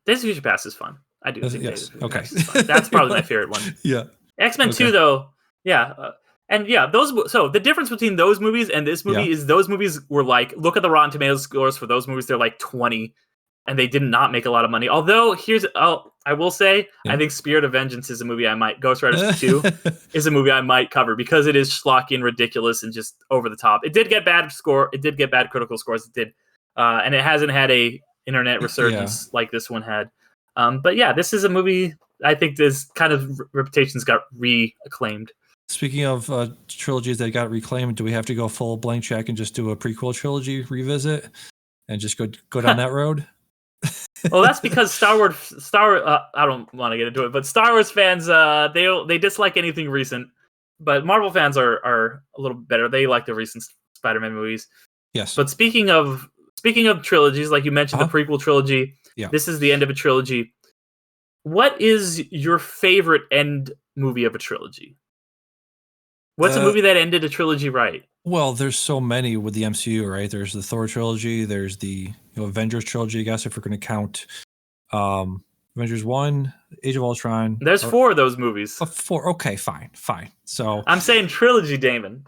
Days of Future Past is fun. I do think Days of Future Past is fun. That's probably my favorite one. Yeah. X-Men 2 though, those. So the difference between those movies and this movie is those movies were like, look at the Rotten Tomatoes scores for those movies. They're like 20, and they did not make a lot of money. Although I will say, I think Spirit of Vengeance is a movie I might. Ghost Rider 2 is a movie I might cover because it is schlocky and ridiculous and just over the top. It did get bad critical scores. It did, and it hasn't had a internet resurgence like this one had. But yeah, this is a movie I think this kind of reputations got reacclaimed. Speaking of trilogies that got reclaimed, do we have to go full blank check and just do a prequel trilogy revisit and just go down that road? Well, that's because Star Wars. I don't want to get into it, but Star Wars fans, they dislike anything recent. But Marvel fans are a little better. They like the recent Spider-Man movies. Yes. But speaking of trilogies, like you mentioned, the prequel trilogy. Yeah. This is the end of a trilogy. What is your favorite end movie of a trilogy? What's a movie that ended a trilogy right? Well, there's so many with the MCU, right? There's the Thor trilogy. There's the Avengers trilogy. I guess if we're going to count Avengers 1, Age of Ultron. There's 4 of those movies. 4. Okay, fine. So I'm saying trilogy, Damien.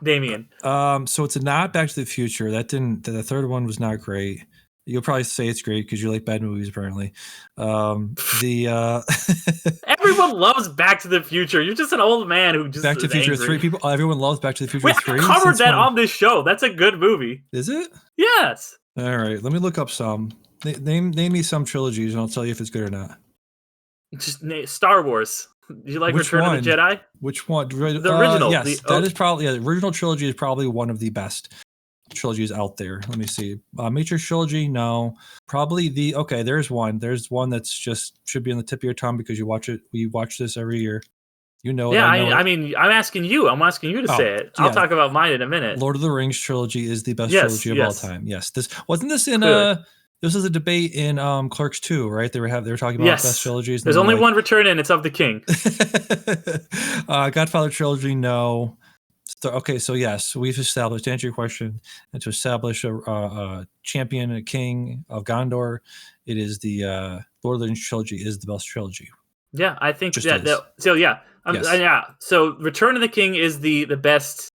So it's not Back to the Future. The third one was not great. You'll probably say it's great because you like bad movies, apparently. Everyone loves Back to the Future. You're just an old man who just Back to the Future angry. 3 people. Everyone loves Back to the Future 3. We covered that on this show. That's a good movie. Is it? Yes. All right. Let me look up some. Name me some trilogies, and I'll tell you if it's good or not. Just Star Wars. Do you like Return of the Jedi? Which one? The original. Yes, that is probably the original trilogy is probably one of the best trilogies out there. Let me see. Matrix trilogy, no. Probably there's one. There's one that's just should be on the tip of your tongue because you watch it. We watch this every year. You know it. Yeah, I mean, I'm asking you to say it. I'll talk about mine in a minute. Lord of the Rings trilogy is the best trilogy of all time. Yes. This in this was a debate in Clerks 2, right? They were talking about best trilogies. There's only one return and it's of the King. Godfather trilogy, no. So yes, we've established, to answer your question, and to establish a champion, a king of Gondor, it is the Lord of the Rings trilogy is the best trilogy. Yeah, I think So Return of the King is the best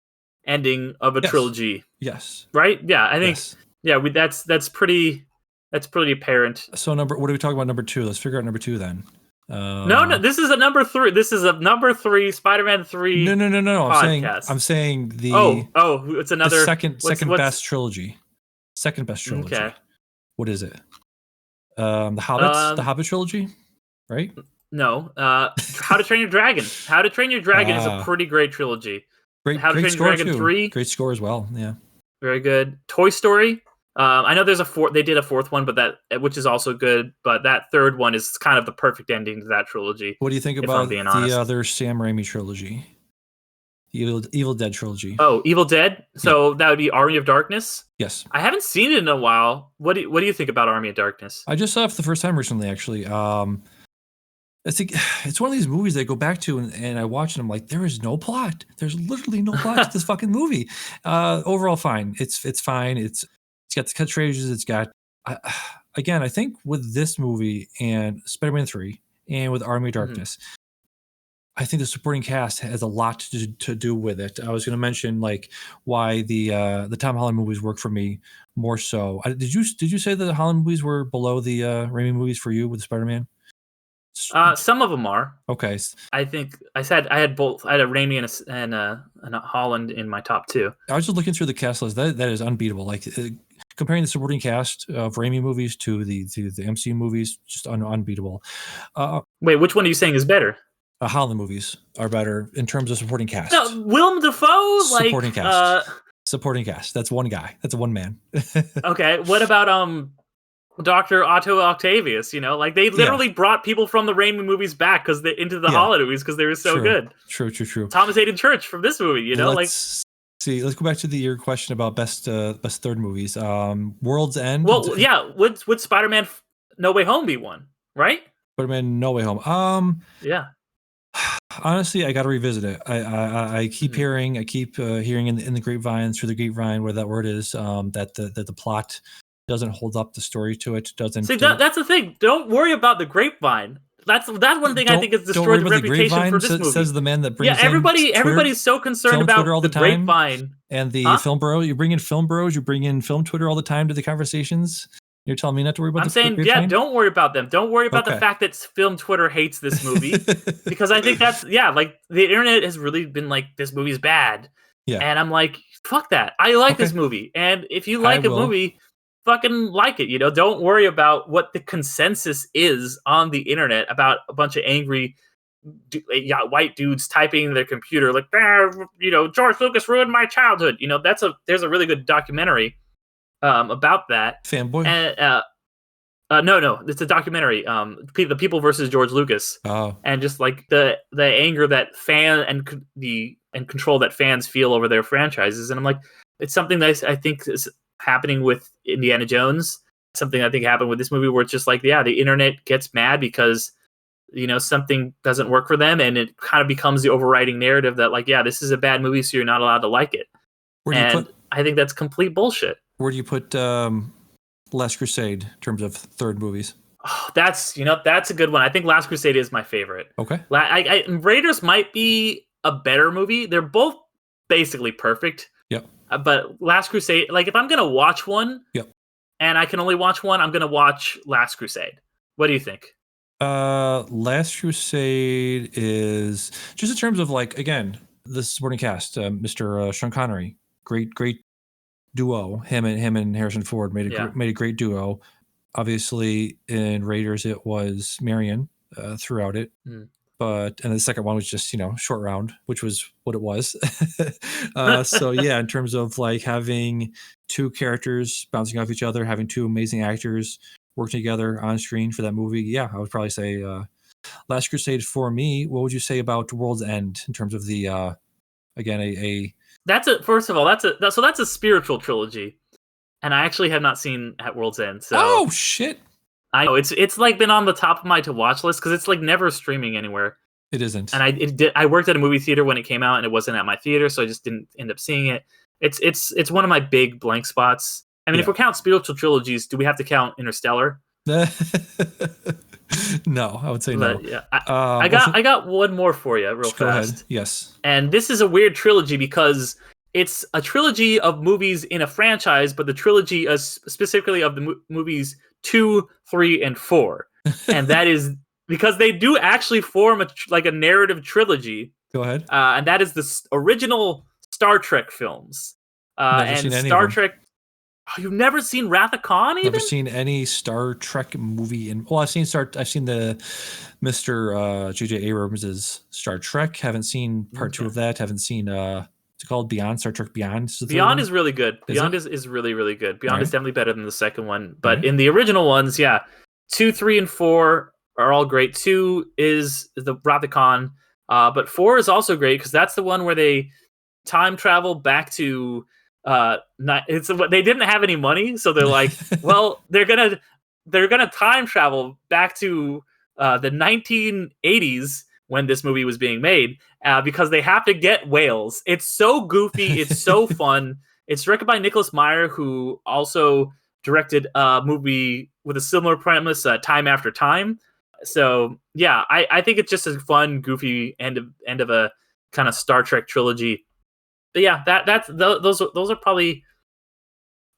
ending of a trilogy. Yes. Right? Yeah, I think that's pretty apparent. So what are we talking about number 2? Let's figure out number 2 then. No, this is a number 3. This is a number 3 Spider-Man 3. No. Podcast. I'm saying the it's another the second best trilogy. Second best trilogy. Okay. What is it? The Hobbits, the Hobbit trilogy, right? No. How to Train Your Dragon. How to Train Your Dragon is a pretty great trilogy. How to Train Your Dragon 3. Great score as well. Yeah. Very good. Toy Story. I know there's they did a 4th one, but which is also good. But that 3rd one is kind of the perfect ending to that trilogy. What do you think about the other Sam Raimi trilogy? The Evil Dead trilogy. Oh, Evil Dead. So that would be Army of Darkness. Yes. I haven't seen it in a while. What do you think about Army of Darkness? I just saw it for the first time recently, actually. I think it's one of these movies that I go back to and I watch and I'm like, there is no plot. There's literally no plot to this fucking movie. Overall, fine. It's fine. It's got the cut trailers. It's got again. I think with this movie and Spider-Man 3 and with Army of Darkness, I think the supporting cast has a lot to do with it. I was going to mention like why the Tom Holland movies work for me more so. Did you say that the Holland movies were below the Raimi movies for you with Spider-Man? Some of them are. Okay. I think I said I had both. I had a Raimi and a Holland in my top 2. I was just looking through the cast list. That is unbeatable. Like comparing the supporting cast of Raimi movies to the MCU movies, just unbeatable. Wait, which one are you saying is better? Holland movies are better in terms of supporting cast. No, Willem Dafoe, supporting cast. Supporting cast. That's one guy. That's one man. Okay. What about Dr. Otto Octavius? You know, like they literally brought people from the Raimi movies back into the Holland movies because they were so good. True. Thomas Hayden Church from this movie. You know, let's go back to your question about best third movies. World's End. Well, yeah. Would Spider-Man No Way Home be one? Right. Spider-Man No Way Home. Yeah. Honestly, I got to revisit it. I keep hearing, hearing in the grapevine, through the grapevine, where that word is, that the plot doesn't hold up, the story to it doesn't. See, that's the thing. Don't worry about the grapevine. That's one thing I think has destroyed the reputation for this movie. Says the man that brings everybody's so concerned about the grapevine and the film bro. You bring in film bros. You bring in film Twitter all the time to the conversations. You're telling me not to worry about. I'm saying, don't worry about them. Don't worry about the fact that film Twitter hates this movie, because I think that's like the internet has really been like, this movie's bad. Yeah, and I'm like, fuck that. I like this movie, and if you like a movie, fucking like it. You know, don't worry about what the consensus is on the internet about a bunch of angry white dudes typing in their computer like, George Lucas ruined my childhood. You know, there's a really good documentary about that. Fanboy. And, no, it's a documentary. The People versus George Lucas. Oh. And just like the anger that and control that fans feel over their franchises. And I'm like, it's something that I think is happening with Indiana Jones. Something I think happened with this movie, where it's just like, the internet gets mad because something doesn't work for them, and it kind of becomes the overriding narrative that like, yeah, this is a bad movie, so you're not allowed to like it. I think that's complete bullshit. Where do you put Last Crusade in terms of third movies? Oh, that's a good one. I think Last Crusade is my favorite. Okay. Raiders might be a better movie. They're both basically perfect. Yep. But Last Crusade, like if I'm gonna watch one, yep, and I can only watch one, I'm gonna watch Last Crusade. What do you think? Last Crusade is just in terms of like, again, the supporting cast, Mr. Sean Connery, great duo. Him and Harrison Ford made a great duo. Obviously, in Raiders, it was Marion throughout it. And the second one was just, short round, which was what it was. So yeah, in terms of like having two characters bouncing off each other, having two amazing actors working together on screen for that movie, yeah, I would probably say Last Crusade for me. What would you say about World's End in terms of the again that's a spiritual trilogy, and I actually have not seen At World's End. So oh shit. I know it's like been on the top of my to watch list because it's like never streaming anywhere. It isn't. And I worked at a movie theater when it came out, and it wasn't at my theater, so I just didn't end up seeing it. It's one of my big blank spots. I mean, if we count spiritual trilogies, do we have to count Interstellar? No, I would say no. Yeah, I got one more for you, real fast. Go ahead. Yes. And this is a weird trilogy because it's a trilogy of movies in a franchise, but the trilogy is specifically of the movies 2, 3, and 4, and that is because they do actually form a narrative trilogy. Go ahead. And that is the original Star Trek films. And Star Trek. Oh, you've never seen Wrath of Khan? Even? Never seen any Star Trek movie. I've seen the Mr. J.J. Abrams' Star Trek. Haven't seen part 2 of that. Haven't seen it's called Beyond, Star Trek Beyond. Beyond is really good. Beyond is really, really good. Beyond is definitely better than the second one. But in the original ones, 2, 3, and 4 are all great. 2 is the Wrath of Khan. But 4 is also great because that's the one where they time travel back to they didn't have any money, so they're like, well, they're gonna time travel back to the 1980s when this movie was being made because they have to get whales. It's so goofy, it's so fun. It's directed by Nicholas Meyer, who also directed a movie with a similar premise, Time After Time. So yeah, I think it's just a fun, goofy end of a kind of Star Trek trilogy. But yeah, those are probably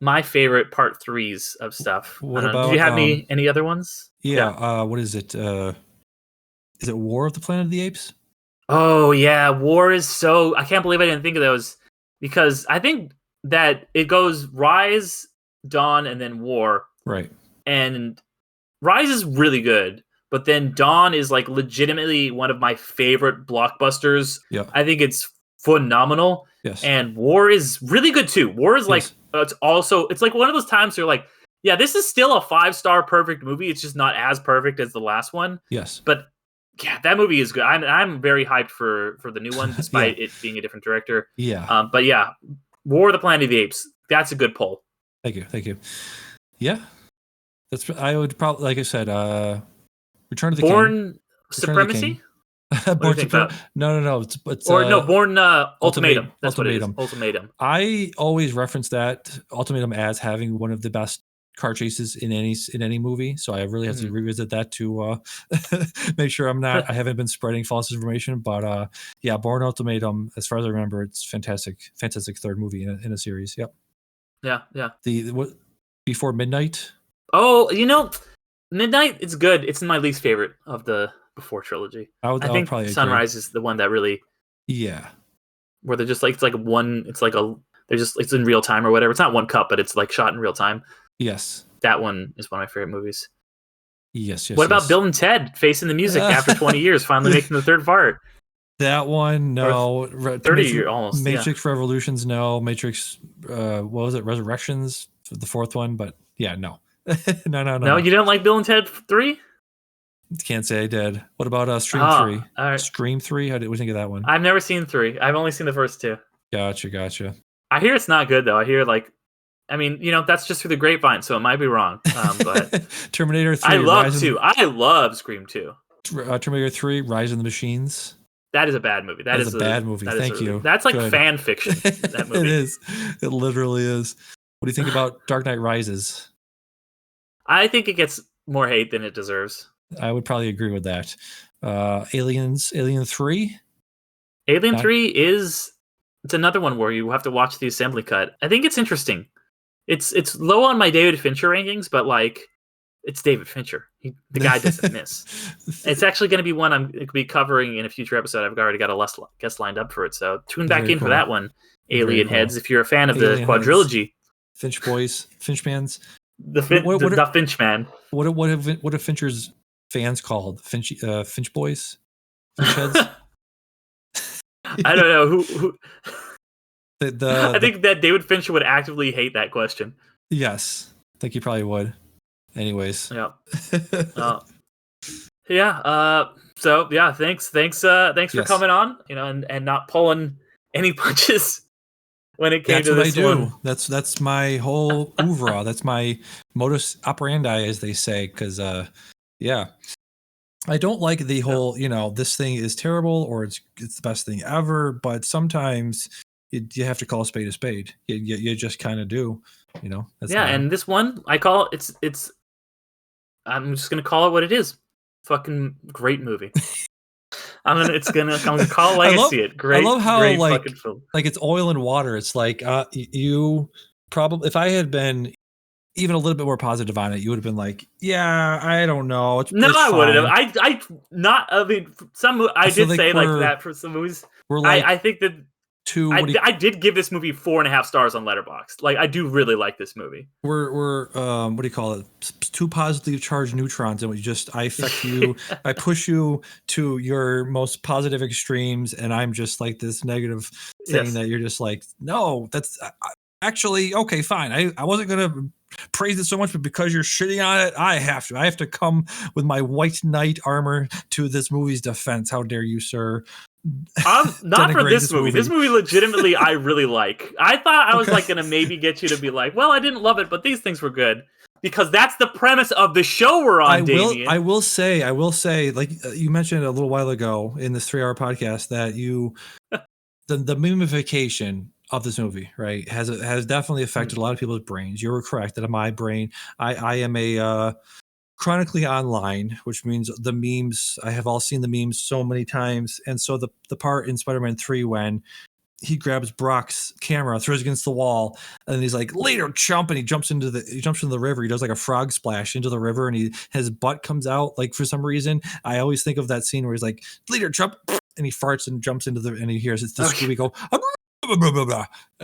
my favorite part 3s of stuff. What about? Do you have any other ones? Yeah. What is it? Is it War of the Planet of the Apes? Oh yeah, War is so. I can't believe I didn't think of those because I think that it goes Rise, Dawn, and then War. Right. And Rise is really good, but then Dawn is like legitimately one of my favorite blockbusters. Yeah. I think it's phenomenal. Yes. And War is really good too. War is like it's like one of those times where you're like, yeah, this is still a 5-star perfect movie. It's just not as perfect as the last one. Yes. But yeah, that movie is good. I'm very hyped for the new one, despite it being a different director. Yeah. But yeah, War of the Planet of the Apes. That's a good poll. Thank you. Yeah. I would probably, like I said, Return of the King. Born Supremacy? No. It's Born Ultimatum. That's Ultimatum. What it is. Ultimatum. I always reference that Ultimatum as having one of the best car chases in any movie, so I really have to revisit that to make sure I haven't been spreading false information. But yeah, Born Ultimatum, as far as I remember, it's fantastic third movie in a series. Yep. Yeah. What Before Midnight? Oh, Midnight. It's good. It's my least favorite of the Before trilogy. I think probably Sunrise is the one that really, where they're just like it's in real time or whatever. It's not one cut, but it's like shot in real time. Yes, that one is one of my favorite movies. Yes. What about Bill and Ted facing the music after 20 years, finally making the third part? That one, no. 30 years almost. Matrix Revolutions, no. Matrix, what was it? Resurrections, the fourth one, but yeah, no. No. No, you didn't like Bill and Ted 3? Can't say I did. What about Scream 3? All right. Scream 3? What do you think of that one? I've never seen 3. I've only seen the first 2. Gotcha. I hear it's not good though. I hear that's just through the grapevine, so it might be wrong. But Terminator 3. I love Scream 2. Terminator 3, Rise of the Machines. That is a bad movie. That is a bad movie. Thank you. That's like Good. fan fiction. That movie. It is. It literally is. What do you think about Dark Knight Rises? I think it gets more hate than it deserves. I would probably agree with that. Alien 3? Alien 3 it's another one where you have to watch the assembly cut. I think it's interesting. It's low on my David Fincher rankings, but like it's David Fincher. The guy doesn't miss. It's actually going to be one I'm going to be covering in a future episode. I've already got a guest lined up for it, so tune back in for that one. Alien Heads, if you're a fan of the quadrilogy. Finch boys, Finchmans. The Finch man. What have Fincher's fans called? Finch boys? Finch heads? I don't know who I think that David Fincher would actively hate that question. Yes, I think he probably would. Anyways, yeah. So yeah, thanks for coming on. And not pulling any punches when it came to this one. That's my whole oeuvre. That's my modus operandi, as they say. Because I don't like the whole this thing is terrible or it's the best thing ever. But sometimes you have to call a spade a spade. You just kind of do. And this one I call it's. I'm just gonna call it what it is. Fucking great movie. I'm gonna call it like I see it. Great. I love how great fucking film. Like it's oil and water. It's like you probably, if I had been even a little bit more positive on it, you would have been like, yeah, I don't know. I wouldn't have. I mean, I did say like that for some movies. I think that. I did give this movie 4.5 stars on Letterboxd. Like I do really like this movie. We're what do you call it? 2 positively charged neutrons, and I affect you. I push you to your most positive extremes, and I'm just like this negative thing that you're just like, no, that's actually okay, fine. I wasn't gonna praise it so much, but because you're shitting on it, I have to come with my white knight armor to this movie's defense. How dare you, sir? Not for this movie. This movie legitimately I really like. I thought I was like gonna maybe get you to be like, well, I didn't love it, but these things were good. Because that's the premise of the show we're on, Damien. I will say, like you mentioned a little while ago in this 3-hour podcast that the memification of this movie, right, has definitely affected a lot of people's brains. You were correct that in my brain, I am a chronically online, which means the memes, I have all seen the memes so many times. And so the part in Spider-Man 3 when he grabs Brock's camera, throws it against the wall, and he's like, later, chump, and he jumps into the river. He does like a frog splash into the river, and his butt comes out. Like for some reason, I always think of that scene where he's like, later, chump, and he farts and jumps into and he hears it's the Scooby go.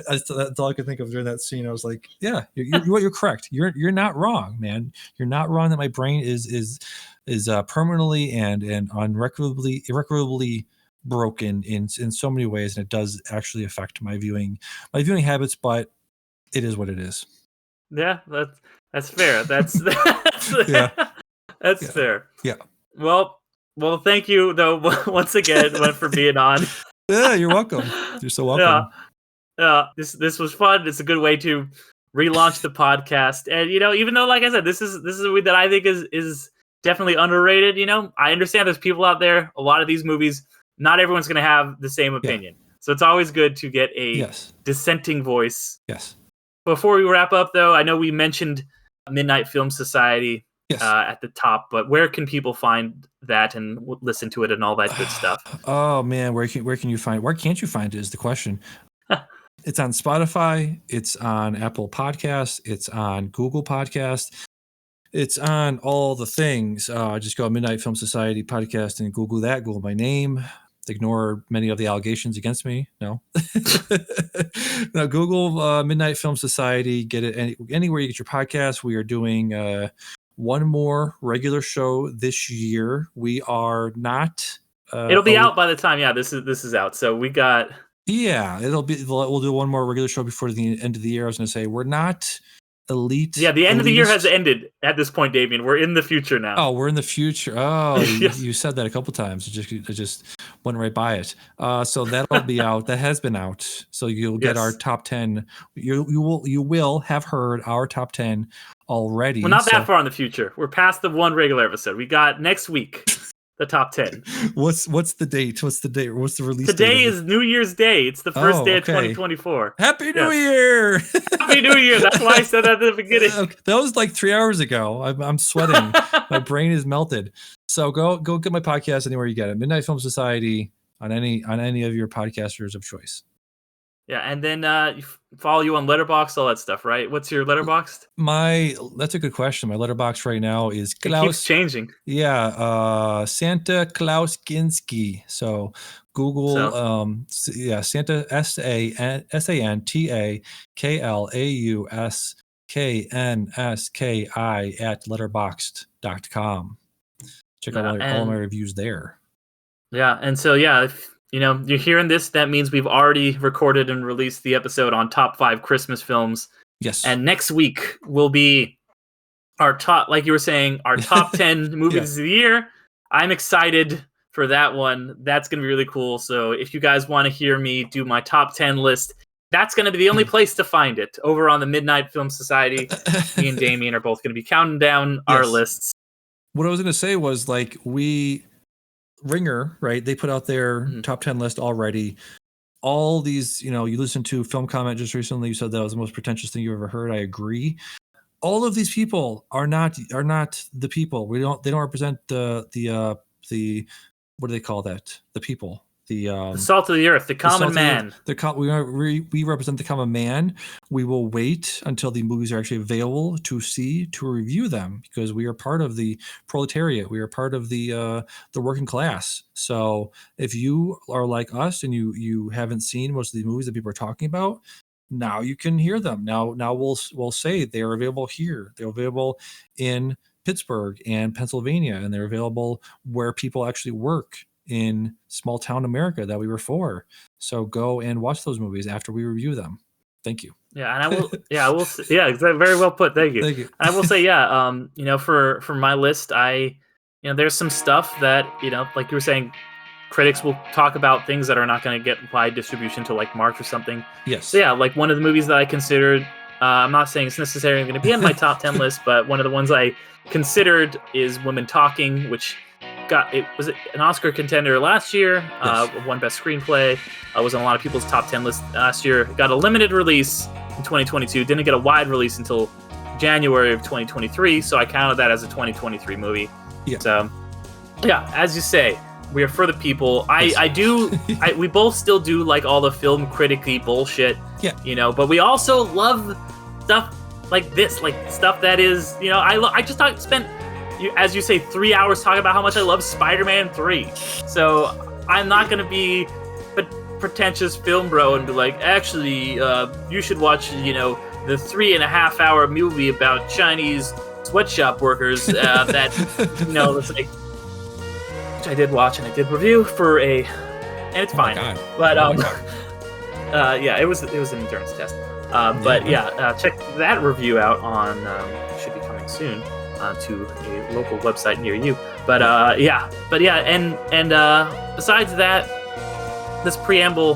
That's all I could think of during that scene. I was like, yeah, you're correct. You're not wrong, man. You're not wrong that my brain is permanently and irrecoverably broken in so many ways, and it does actually affect my viewing habits, but it is what it is. Yeah, that's fair. That's fair. Yeah. Well, thank you though once again for being on. Yeah, you're welcome. You're so welcome. Yeah. This was fun. It's a good way to relaunch the podcast. And even though, like I said, this is a movie that I think is definitely underrated. I understand there's people out there. A lot of these movies, not everyone's going to have the same opinion. Yeah. So it's always good to get a dissenting voice. Yes. Before we wrap up, though, I know we mentioned Midnight Film Society at the top, but where can people find that and listen to it and all that good stuff? Oh man, where can you find? Where can't you find it is the question. It's on Spotify. It's on Apple Podcasts. It's on Google Podcasts. It's on all the things. Just go to Midnight Film Society podcast and Google that. Google my name. Ignore many of the allegations against me. No. No, Google Midnight Film Society. Get it anywhere you get your podcast. We are doing one more regular show this year. We are not. It'll be out by the time. Yeah, this is out. So we got. Yeah, we'll do one more regular show before the end of the year. I was going to say we're not elite. Yeah, the end of the year has ended at this point, Damien. We're in the future now. Oh, we're in the future. Oh, yes. You said that a couple times. It just went right by it. So that'll be out. That has been out. So you'll get our top 10. You will have heard our top 10 already. We're not that far in the future. We're past the one regular episode. We got next week. the top 10. What's the date? What's the date? What's the release date? Today is New Year's Day. It's the first day of okay. 2024. Happy New Year! Happy New Year. That's why I said that at the beginning. That was like 3 hours ago. I'm sweating. My brain is melted. So go get my podcast anywhere you get it. Midnight Film Society on any of your podcasters of choice. Yeah, and then follow you on Letterboxd, all that stuff, right? What's your Letterboxd? That's a good question. My Letterboxd right now is Klaus. It keeps changing. Yeah, Santa Klaus Ginsky. So Google, Santa SANTA KLAUSKNSKI at letterboxd.com. Check out all my reviews there. Yeah, and so if you're hearing this, that means we've already recorded and released the episode on top 5 Christmas films. Yes. And next week will be our top, like you were saying, our top 10 movies of the year. I'm excited for that one. That's going to be really cool. So if you guys want to hear me do my top 10 list, that's going to be the only place to find it. Over on the Midnight Film Society, me and Damien are both going to be counting down our lists. What I was going to say was Ringer, right? They put out their top 10 list already. All these, you listened to Film Comment just recently. You said that was the most pretentious thing you ever heard. I agree. All of these people are not the people. They don't represent the what do they call that? The people. The salt of the earth, the common man. We represent the common man. We will wait until the movies are actually available to review them, because we are part of the proletariat. We are part of the working class. So if you are like us and you haven't seen most of the movies that people are talking about, now you can hear them. Now we'll say they are available here. They're available in Pittsburgh and Pennsylvania, and they're available where people actually work in small town America that we were for. So go and watch those movies after we review them. Thank you. Yeah, and I will. Very well put. Thank you. And I will say, for my list, there's some stuff that like you were saying, critics will talk about things that are not going to get wide distribution till like March or something. Yes. So like one of the movies that I considered, I'm not saying it's necessarily going to be on my top 10 list, but one of the ones I considered is Women Talking, which was an Oscar contender last year. Won Best Screenplay. Was on a lot of people's top 10 lists last year. Got a limited release in 2022. Didn't get a wide release until January of 2023. So I counted that as a 2023 movie. Yeah. So, as you say, we are for the people. We both still do like all the film critic-y bullshit. Yeah. But we also love stuff like this, like stuff that is, I just spent, as you say, 3 hours talking about how much I love Spider-Man 3. So I'm not going to be a pretentious film bro and be like, actually, you should watch, the 3.5 hour movie about Chinese sweatshop workers that, it's like, which I did watch and I did review and it's fine. But it was an endurance test. Check that review out on should be coming soon to a local website near you. But and besides that, this post-amble,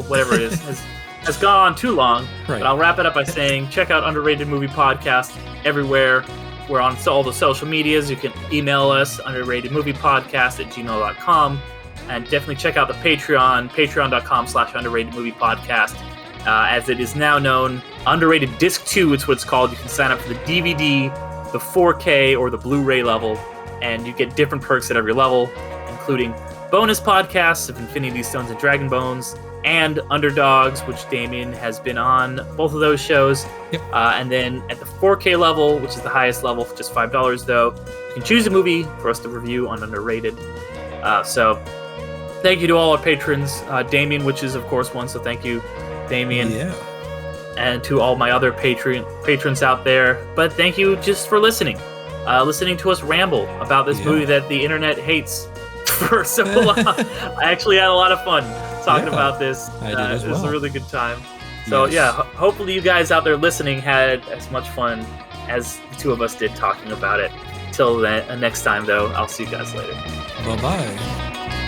whatever it is, has gone on too long. Right. But I'll wrap it up by saying, check out Underrated Movie Podcast everywhere. We're on all the social medias. You can email us, underratedmoviepodcast@gmail.com. And definitely check out the Patreon, patreon.com/underratedmoviepodcast. As it is now known, Underrated Disc 2, it's what it's called. You can sign up for the DVD, the 4K, or the Blu-ray level, and you get different perks at every level, including bonus podcasts of Infinity Stones and Dragon Bones, and Underdogs, which Damien has been on both of those shows. Yep. And then at the 4K level, which is the highest level, for just $5 though, you can choose a movie for us to review on Underrated. So thank you to all our patrons. Damien, which is of course one, so thank you, Damien. Yeah. And to all my other patrons out there. But thank you just for listening to us ramble about this movie that the internet hates for so long. I actually had a lot of fun talking about this. I did as well. It was a really good time. So hopefully you guys out there listening had as much fun as the two of us did talking about it. Till next time, though, I'll see you guys later. Bye-bye.